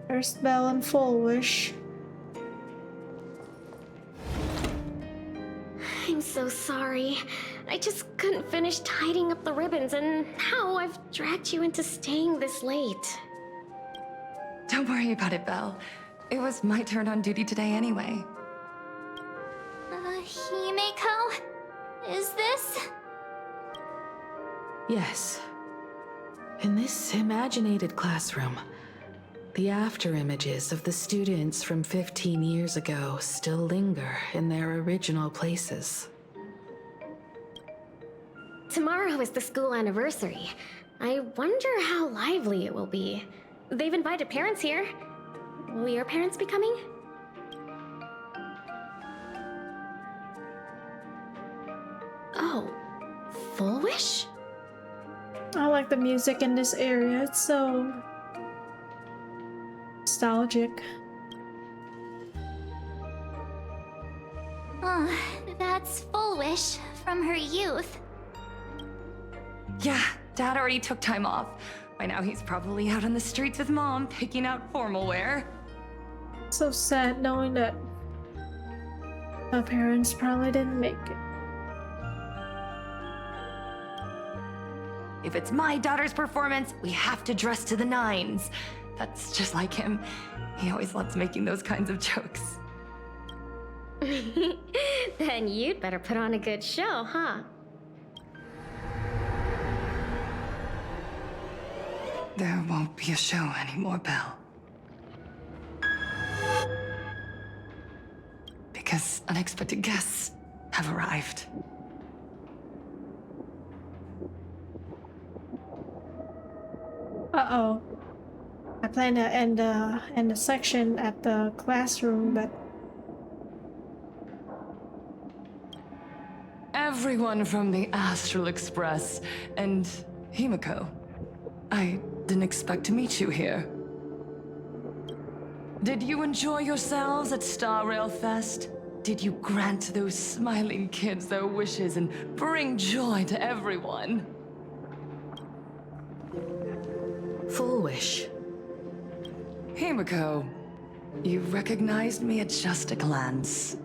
First bell and full wish. I'm so sorry. I just couldn't finish tidying up the ribbons, and now I've dragged you into staying this late. Don't worry about it, Belle. It was my turn on duty today anyway. Himeko? Is this? Yes. In this imaginated classroom, the after images of the students from 15 years ago still linger in their original places. Tomorrow is the school anniversary. I wonder how lively it will be. They've invited parents here. Will your parents be coming? Oh, Full Wish? I like the music in this area. It's so nostalgic. That's Full Wish from her youth. Yeah, Dad already took time off. By now he's probably out on the streets with Mom, picking out formal wear. So sad knowing that my parents probably didn't make it. If it's my daughter's performance, we have to dress to the nines. That's just like him. He always loves making those kinds of jokes. Then you'd better put on a good show, huh? There won't be a show anymore, Belle. Because unexpected guests have arrived. Uh-oh. I plan to end the section at the classroom, but Everyone from the Astral Express and Himiko. I didn't expect to meet you here. Did you enjoy yourselves at Star Rail Fest? Did you grant those smiling kids their wishes and bring joy to everyone? Full wish. Himiko, you recognized me at just a glance.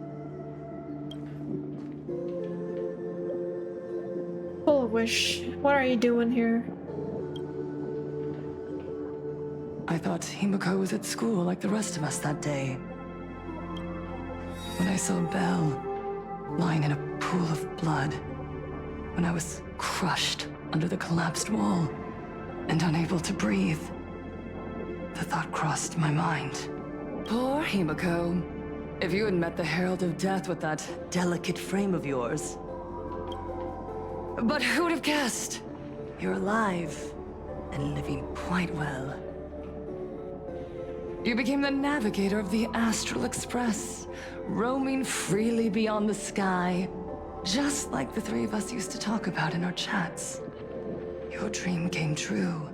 full of wish. What are you doing here? I thought Himiko was at school like the rest of us that day. When I saw Belle lying in a pool of blood, when I was crushed under the collapsed wall and unable to breathe, the thought crossed my mind. Poor Himiko. If you had met the Herald of Death with that delicate frame of yours. But who would have guessed? You're alive and living quite well. You became the navigator of the Astral Express, roaming freely beyond the sky, just like the three of us used to talk about in our chats. Your dream came true.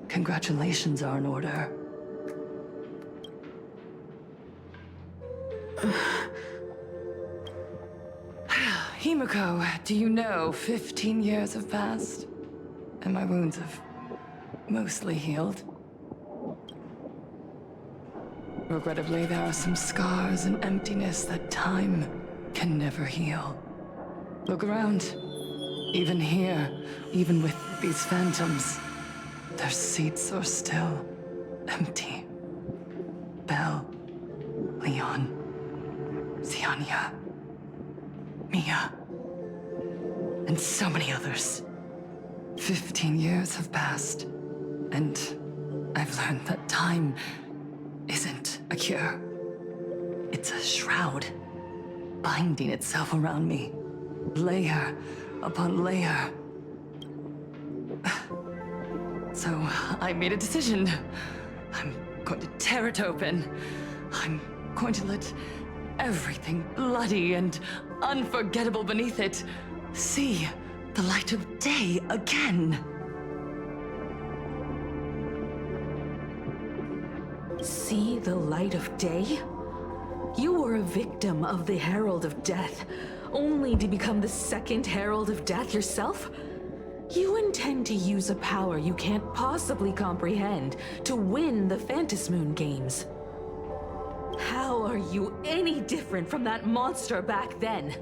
Congratulations are in order. Himiko, do you know 15 years have passed? And my wounds have mostly healed. Regrettably, there are some scars and emptiness that time can never heal. Look around. Even here, even with these phantoms, their seats are still empty. Belle, Leon, Xianya, Mia, and so many others. 15 years have passed, and I've learned that time isn't a cure. It's a shroud, binding itself around me, layer upon layer. So I made a decision. I'm going to tear it open. I'm going to let everything bloody and unforgettable beneath it see the light of day again. See the light of day? You were a victim of the Herald of Death, only to become the second Herald of Death yourself? You intend to use a power you can't possibly comprehend to win the Phantasmoon games. How are you any different from that monster back then?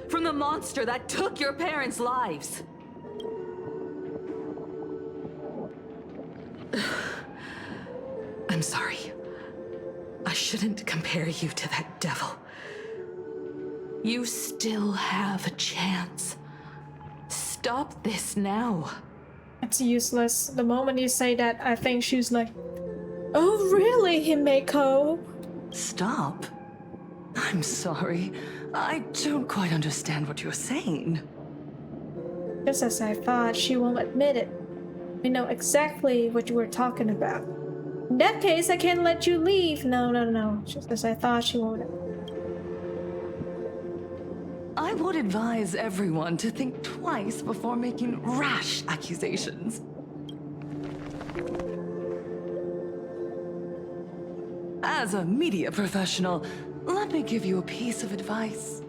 From the monster that took your parents' lives? I'm sorry. I shouldn't compare you to that devil. You still have a chance. Stop this now. It's useless. The moment you say that, I think she's like, oh really, Himiko? Stop? I'm sorry. I don't quite understand what you're saying. Just as I thought, she won't admit it. We know exactly what you were talking about. In that case, I can't let you leave. No. Just as I thought, she won't. I would advise everyone to think twice before making rash accusations. As a media professional, let me give you a piece of advice.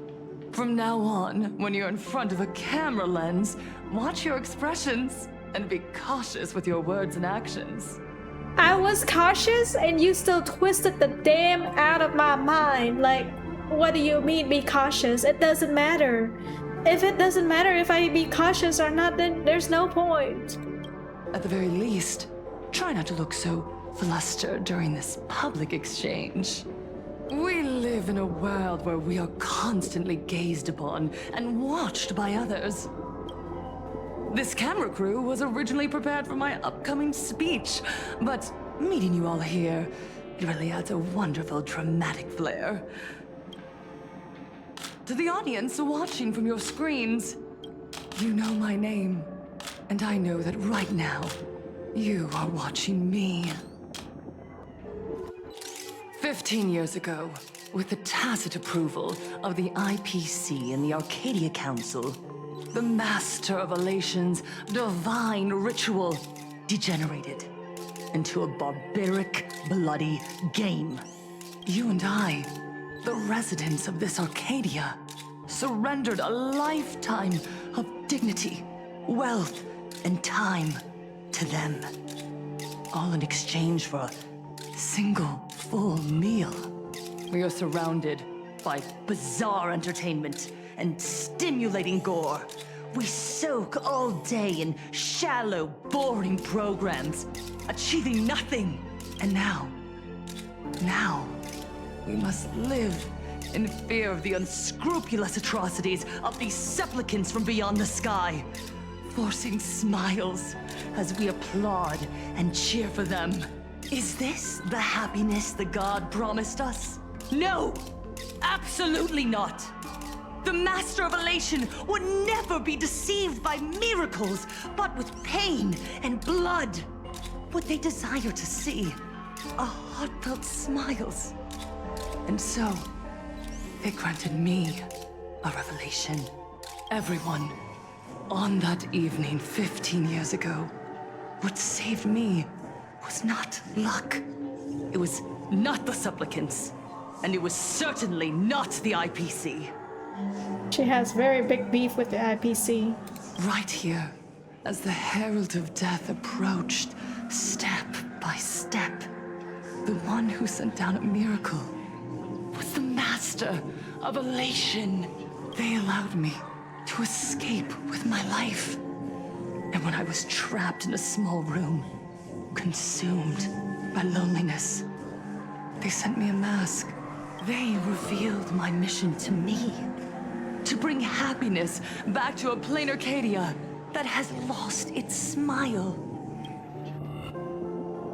From now on, when you're in front of a camera lens, watch your expressions and be cautious with your words and actions. I was cautious and you still twisted the damn out of my mind. Like, what do you mean be cautious? It doesn't matter. If it doesn't matter if I be cautious or not, then there's no point. At the very least, try not to look so flustered during this public exchange. We live in a world where we are constantly gazed upon and watched by others. This camera crew was originally prepared for my upcoming speech, but meeting you all here, it really adds a wonderful dramatic flair. To the audience watching from your screens, you know my name, and I know that right now, you are watching me. 15 years ago, with the tacit approval of the IPC and the Arcadia Council, the Master of Elation's divine ritual degenerated into a barbaric, bloody game. You and I, the residents of this Arcadia, surrendered a lifetime of dignity, wealth, and time to them. All in exchange for a single full meal. We are surrounded by bizarre entertainment and stimulating gore. We soak all day in shallow, boring programs, achieving nothing. And now, we must live in fear of the unscrupulous atrocities of these supplicants from beyond the sky, forcing smiles as we applaud and cheer for them. Is this the happiness the god promised us? No! Absolutely not! The Master of Elation would never be deceived by miracles, but with pain and blood. What they desire to see are heartfelt smiles. And so, they granted me a revelation. Everyone, on that evening 15 years ago, what saved me was not luck. It was not the supplicants, and it was certainly not the IPC. She has very big beef with the IPC. Right here, as the Herald of Death approached, step by step, the one who sent down a miracle was the Master of Elation. They allowed me to escape with my life. And when I was trapped in a small room, consumed by loneliness, they sent me a mask. They revealed my mission to me. To bring happiness back to a plain Arcadia that has lost its smile.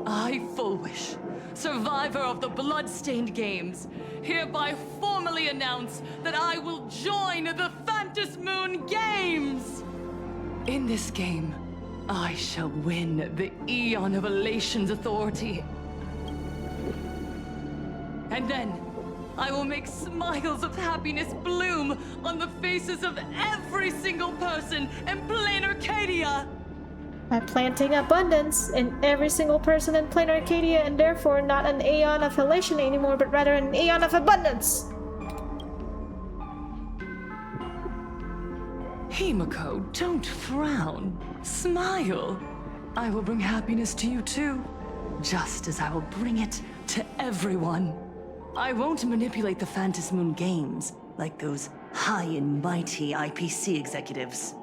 I, Fullwish, survivor of the Bloodstained Games, hereby formally announce that I will join the Phantom Moon Games! In this game, I shall win the Eon of Elation's authority. And then, I will make smiles of happiness bloom on the faces of every single person in plain Arcadia! By planting abundance in every single person in plain Arcadia, and therefore not an Aeon of Elation anymore, but rather an Aeon of Abundance! Himiko, don't frown. Smile. I will bring happiness to you too, just as I will bring it to everyone. I won't manipulate the Phantom Moon Games like those high and mighty IPC executives.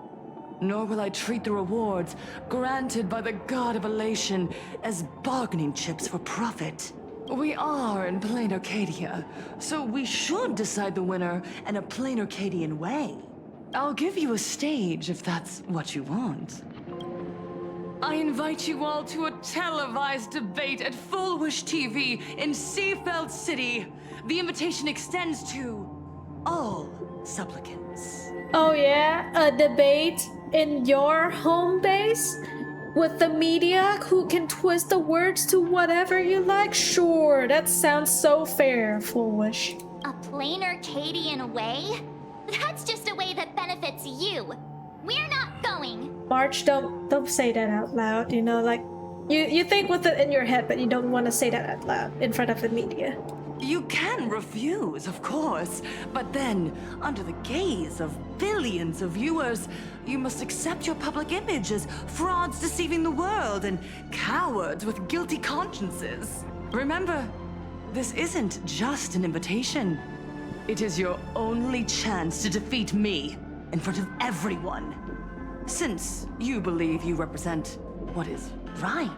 Nor will I treat the rewards granted by the God of Elation as bargaining chips for profit. We are in plain Arcadia, so we should decide the winner in a plain Arcadian way. I'll give you a stage if that's what you want. I invite you all to a televised debate at Fullwish TV in Seafeld City. The invitation extends to all supplicants. Oh yeah? A debate in your home base? With the media who can twist the words to whatever you like? Sure, that sounds so fair, Fullwish. A plain Arcadian way? That's just a way that benefits you. We're not going. March, don't say that out loud, you know, like, you think with it in your head, but you don't want to say that out loud in front of the media. You can refuse, of course, but then, under the gaze of billions of viewers, you must accept your public image as frauds deceiving the world and cowards with guilty consciences. Remember, this isn't just an invitation. It is your only chance to defeat me in front of everyone. Since you believe you represent what is right.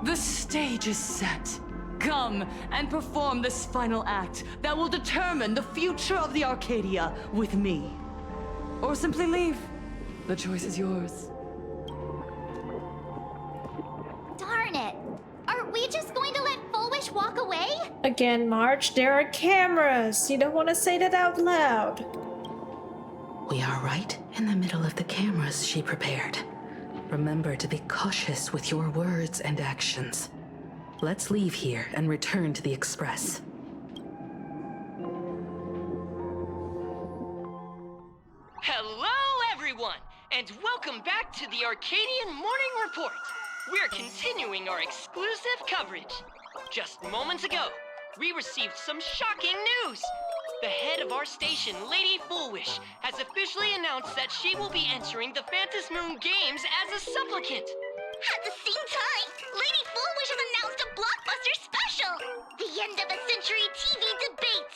The stage is set. Come and perform this final act that will determine the future of the Arcadia with me. Or simply leave. The choice is yours. Darn it! Are we just going to let Fullwish walk away? Again, March, there are cameras. You don't want to say that out loud. We are right in the middle of the cameras she prepared. Remember to be cautious with your words and actions. Let's leave here and return to the Express. Hello, everyone, and welcome back to the Arcadian Morning Report. We're continuing our exclusive coverage. Just moments ago, we received some shocking news. The head of our station, Lady Fullwish, has officially announced that she will be entering the Phantom Moon Games as a supplicant. At the same time, Lady Fullwish has announced a blockbuster special! The end of a century TV debate!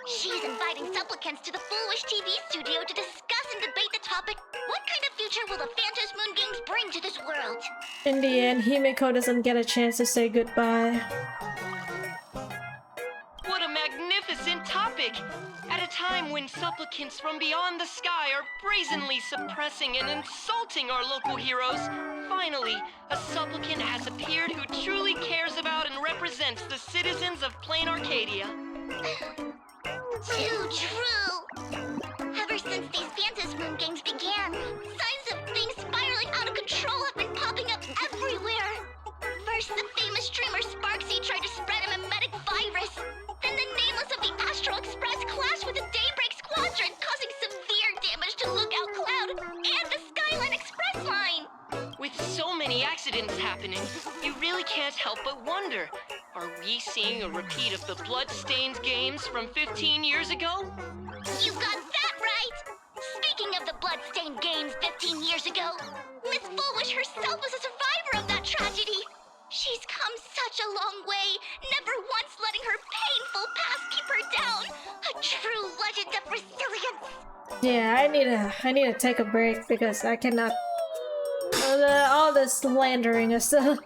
She's inviting supplicants to the Fullwish TV studio to discuss and debate the topic, what kind of future will the Phantom Moon Games bring to this world? In the end, Himiko doesn't get a chance to say goodbye. What a magnificent topic! At a time when supplicants from beyond the sky are brazenly suppressing and insulting our local heroes, finally, a supplicant has appeared who truly cares about and represents the citizens of Plain Arcadia. Too true! Ever since these Phantom Moon Games began, signs of things spiraling out of control have been popping up everywhere. First, the famous streamer Sparksy tried to spread a mimetic virus. Then the nameless of the Astral Express clashed with the Daybreak Squadron, causing severe damage to Lookout Cloud and the Skyline Express line. With so many accidents happening, you really can't help but wonder, are we seeing a repeat of the Bloodstained games from 15 years ago? You got that right! Speaking of the Bloodstained games 15 years ago, Miss Fullwish herself was a survivor of that tragedy. She's come such a long way, never once letting her painful past keep her down. A true legend of resilience. Yeah, I need to take a break because I cannot. All this slandering is a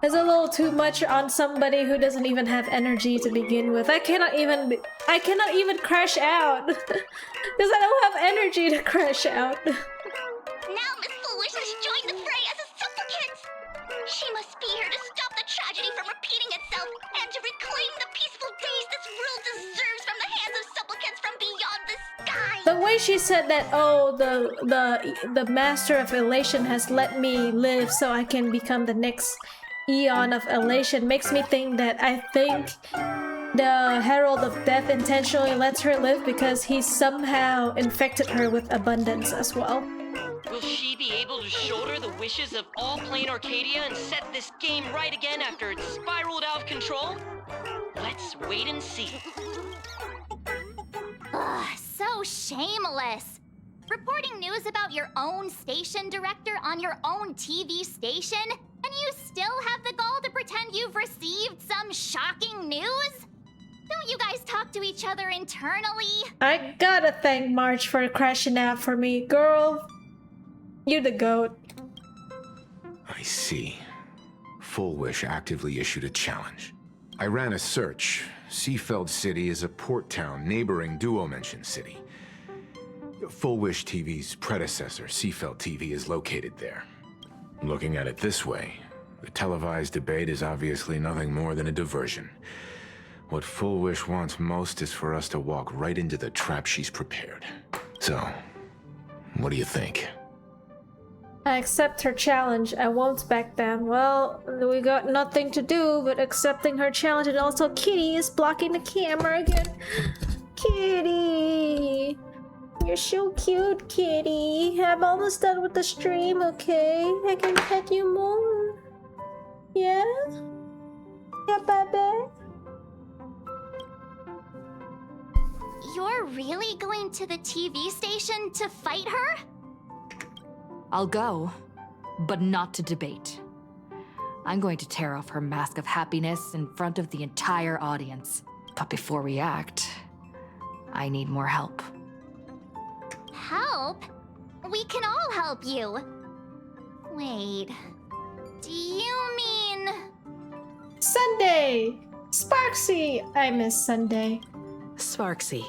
little too much on somebody who doesn't even have energy to begin with. I cannot even crash out because I don't have energy to crash out. Now Miss Fullwish has joined the fray as a supplicant. She must be here to stop the tragedy from repeating itself and to reclaim the peaceful days this world deserves from the hands of supplicants from beyond the sky. The way she said that, oh, the Master of Elation has let me live so I can become the next Eon of Elation makes me think that I think the Herald of Death intentionally lets her live because he somehow infected her with abundance as well. Will she be able to shoulder the wishes of all Plain Arcadia and set this game right again after it's spiraled out of control? Let's wait and see. Ugh, so shameless. Reporting news about your own station director on your own TV station, and you still have the gall to pretend you've received some shocking news? Don't you guys talk to each other internally? I gotta thank March for crashing out for me, girl. You're the GOAT. I see. Fullwish actively issued a challenge. I ran a search. Seafeld City is a port town neighboring Duo-Mention City. Fullwish TV's predecessor, Seafeld TV, is located there. Looking at it this way, the televised debate is obviously nothing more than a diversion. What Fullwish wants most is for us to walk right into the trap she's prepared. So, what do you think? I accept her challenge. I won't back down. Well, we got nothing to do but accepting her challenge, and also Kitty is blocking the camera again. Kitty! You're so cute, Kitty. I'm almost done with the stream, okay? I can pet you more. Yeah? Yeah, baby. You're really going to the TV station to fight her? I'll go, but not to debate. I'm going to tear off her mask of happiness in front of the entire audience. But before we act, I need more help. Help? We can all help you. Wait, do you mean... Sunday! Sparksy! I miss Sunday. Sparksy.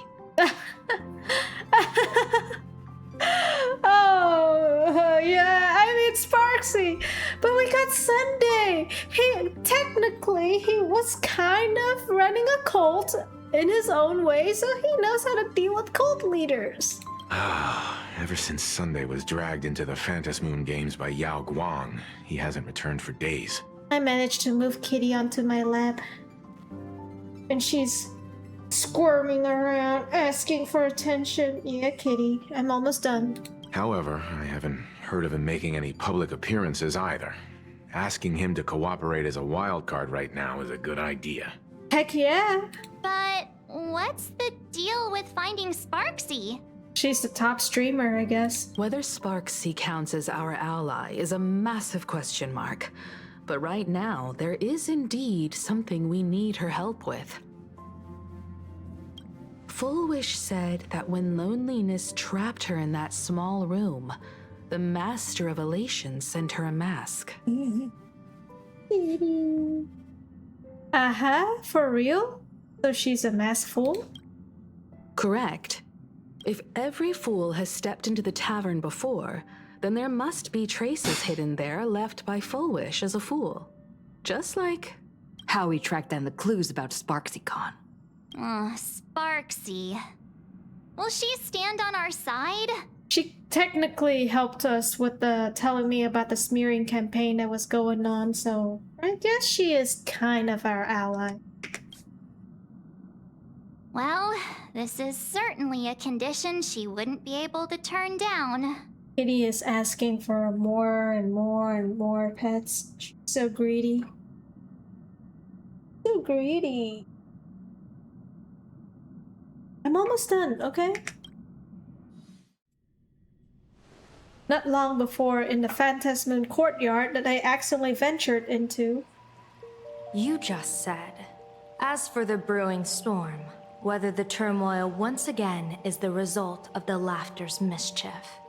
Oh, yeah, I mean Sparksy. But we got Sunday. He was kind of running a cult in his own way, so he knows how to deal with cult leaders. Ever since Sunday was dragged into the Phantom Moon Games by Yao Guang, he hasn't returned for days. I managed to move Kitty onto my lap. And she's squirming around, asking for attention. Yeah, Kitty, I'm almost done. However, I haven't heard of him making any public appearances either. Asking him to cooperate as a wildcard right now is a good idea. Heck yeah! But what's the deal with finding Sparksy? She's the top streamer, I guess. Whether Sparksy counts as our ally is a massive question mark. But right now, there is indeed something we need her help with. Full Wish said that when loneliness trapped her in that small room, the Master of Elation sent her a mask. For real? So she's a masked fool? Correct. If every fool has stepped into the tavern before, then there must be traces hidden there left by Full Wish as a fool. Just like how we tracked down the clues about SparksyCon. Sparksy. Will she stand on our side? She technically helped us with the telling me about the smearing campaign that was going on, so I guess she is kind of our ally. Well, this is certainly a condition she wouldn't be able to turn down. Kitty is asking for more and more and more pets. She's so greedy. So greedy. I'm almost done, okay? Not long before, in the Phantasmoon courtyard that I accidentally ventured into. You just said, as for the brewing storm, whether the turmoil once again is the result of the Laughter's mischief.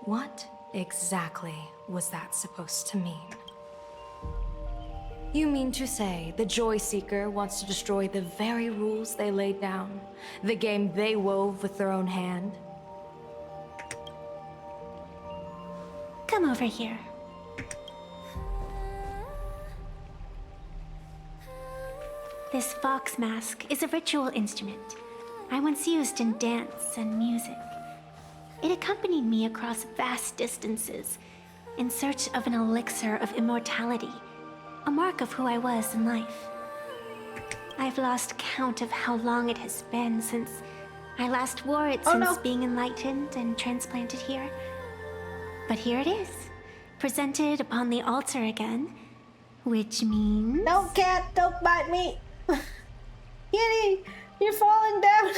What exactly was that supposed to mean? You mean to say the Joy Seeker wants to destroy the very rules they laid down, the game they wove with their own hand? Come over here. This fox mask is a ritual instrument I once used in dance and music. It accompanied me across vast distances in search of an elixir of immortality, a mark of who I was in life. I've lost count of how long it has been since I last wore it since being enlightened and transplanted here. But here it is, presented upon the altar again, which means... No, cat, don't bite me! Kitty, you're falling down!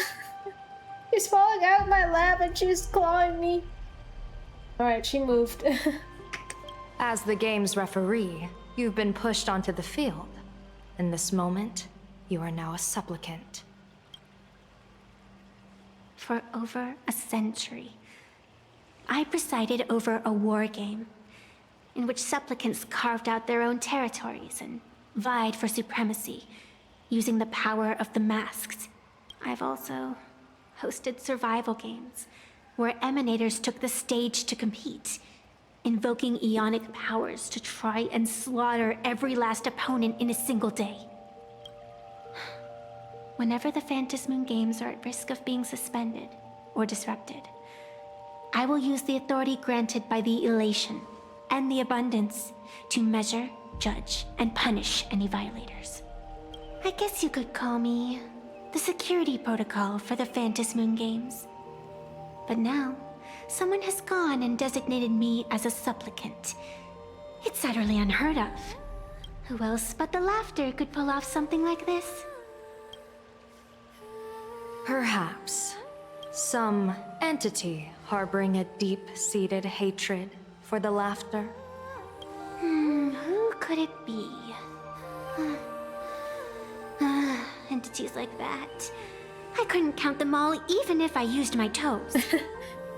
She's falling out of my lap and she's clawing me. Alright, she moved. As the game's referee, you've been pushed onto the field. In this moment, you are now a supplicant. For over a century, I presided over a war game in which supplicants carved out their own territories and vied for supremacy, using the power of the masks. I've also hosted survival games where emanators took the stage to compete, invoking eonic powers to try and slaughter every last opponent in a single day. Whenever the Phantasmoon Games are at risk of being suspended or disrupted, I will use the authority granted by the elation and the abundance to measure, judge, and punish any violators. I guess you could call me the security protocol for the Phantasmoon Games. But now, someone has gone and designated me as a supplicant. It's utterly unheard of. Who else but the laughter could pull off something like this? Perhaps some entity harboring a deep-seated hatred for the laughter. Who could it be? Entities like that. I couldn't count them all even if I used my toes.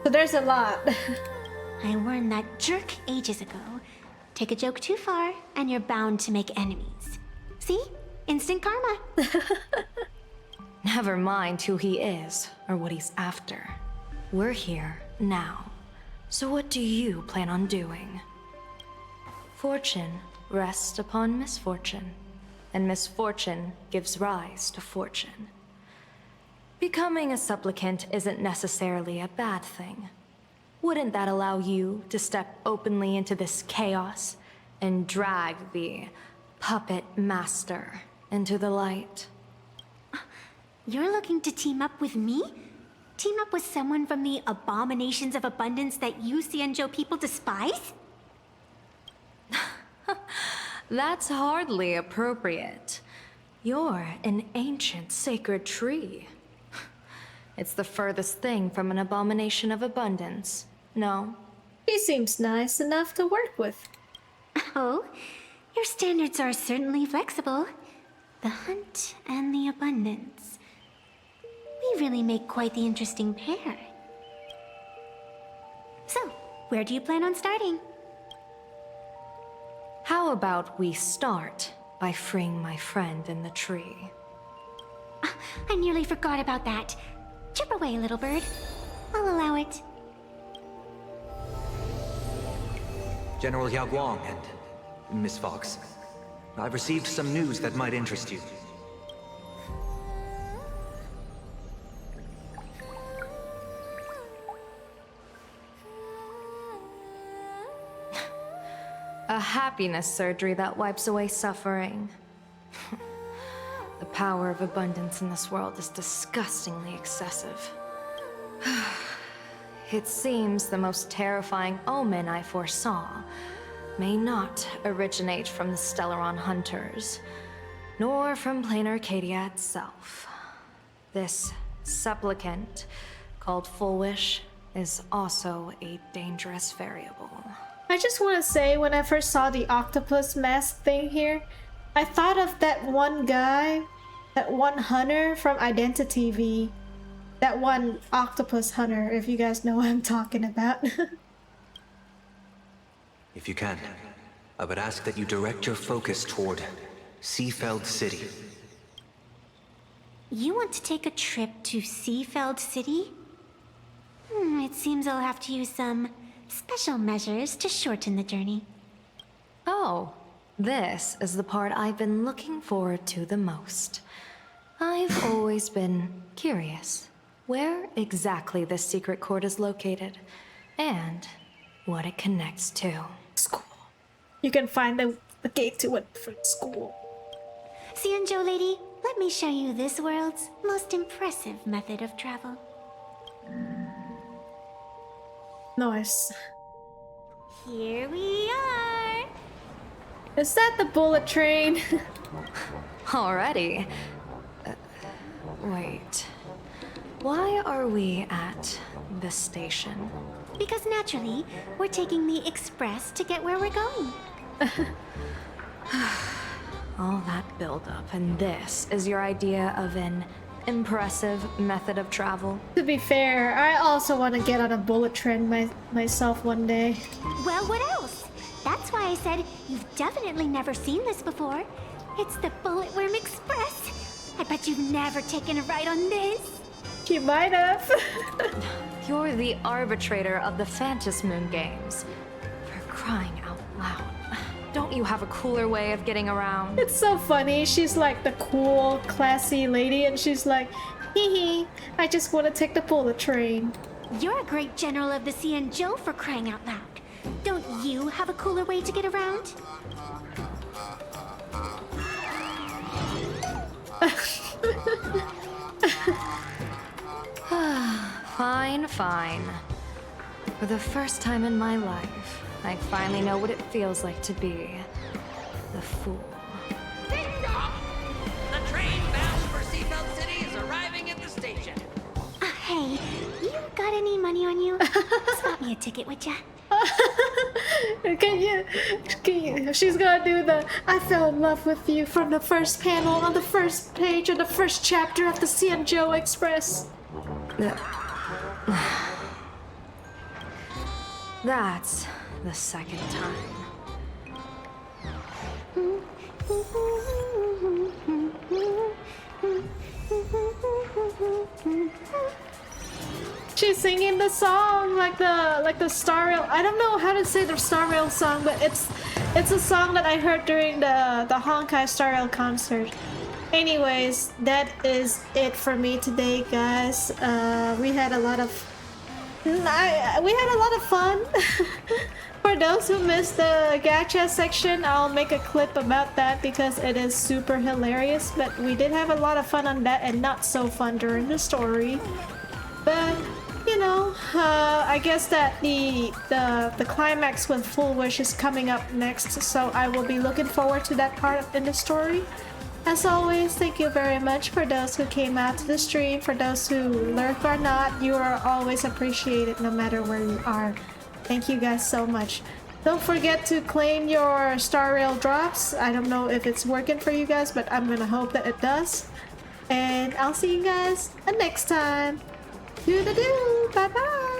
So there's a lot. I warned that jerk ages ago. Take a joke too far, and you're bound to make enemies. See? Instant karma. Never mind who he is or what he's after. We're here now. So what do you plan on doing? Fortune rests upon misfortune, and misfortune gives rise to fortune. Becoming a supplicant isn't necessarily a bad thing. Wouldn't that allow you to step openly into this chaos and drag the puppet master into the light? You're looking to team up with me? Team up with someone from the abominations of abundance that you Xianzhou people despise? That's hardly appropriate. You're an ancient sacred tree. It's the furthest thing from an abomination of abundance, no? He seems nice enough to work with. Oh, your standards are certainly flexible. The hunt and the abundance. We really make quite the interesting pair. So, where do you plan on starting? How about we start by freeing my friend in the tree? I nearly forgot about that. Chip away, little bird. I'll allow it. General Yao Guang and Miss Fox, I've received some news that might interest you. A happiness surgery that wipes away suffering. The power of abundance in this world is disgustingly excessive. It seems the most terrifying omen I foresaw may not originate from the Stellaron hunters, nor from plain Arcadia itself. This supplicant, called Full Wish, is also a dangerous variable. I just want to say, when I first saw the octopus mask thing here, I thought of that one guy, that one hunter from Identity V. That one octopus hunter, if you guys know what I'm talking about. If you can, I would ask that you direct your focus toward Seafeld City. You want to take a trip to Seafeld City? It seems I'll have to use some special measures to shorten the journey. Oh, this is the part I've been looking forward to the most. I've always been curious where exactly this secret court is located, and what it connects to. School. You can find the gate to it from school. Xianzhou lady, let me show you this world's most impressive method of travel. Nice. Here we are. Is that the bullet train? Already? Wait. Why are we at this station? Because naturally, we're taking the express to get where we're going. All that buildup, and this is your idea of an impressive method of travel? To be fair, I also want to get on a bullet train myself one day. Well, what else? That's why I said you've definitely never seen this before. It's the Bulletworm Express. I bet you've never taken a ride on this. You might have. You're the arbitrator of the Phantom Moon games. For crying out loud. Don't you have a cooler way of getting around? It's so funny. She's like the cool, classy lady, and she's like, hee hee, I just want to take the bullet train. You're a great general of the Xianzhou for crying out loud. Don't you have a cooler way to get around? Fine, fine. For the first time in my life, I finally know what it feels like to be the fool. money on you? Spot me a ticket, would ya? Can you? She's gonna do the I fell in love with you from the first panel on the first page of the first chapter of the Cianjo Express. That's the second time. She's singing the song like the Star Rail. I don't know how to say the Star Rail song, but it's a song that I heard during the Honkai Star Rail concert. Anyways, that is it for me today, guys. We had a lot of fun. For those who missed the gacha section, I'll make a clip about that because it is super hilarious. But we did have a lot of fun on that and not so fun during the story. But you know, I guess that the climax with Full Wish is coming up next, so I will be looking forward to that part in the story. As always, thank you very much for those who came out to the stream. For those who lurk or not, you are always appreciated no matter where you are. Thank you guys so much. Don't forget to claim your Star Rail drops. I don't know if it's working for you guys, but I'm gonna hope that it does. And I'll see you guys next time. Doo-doo-doo! Bye-bye!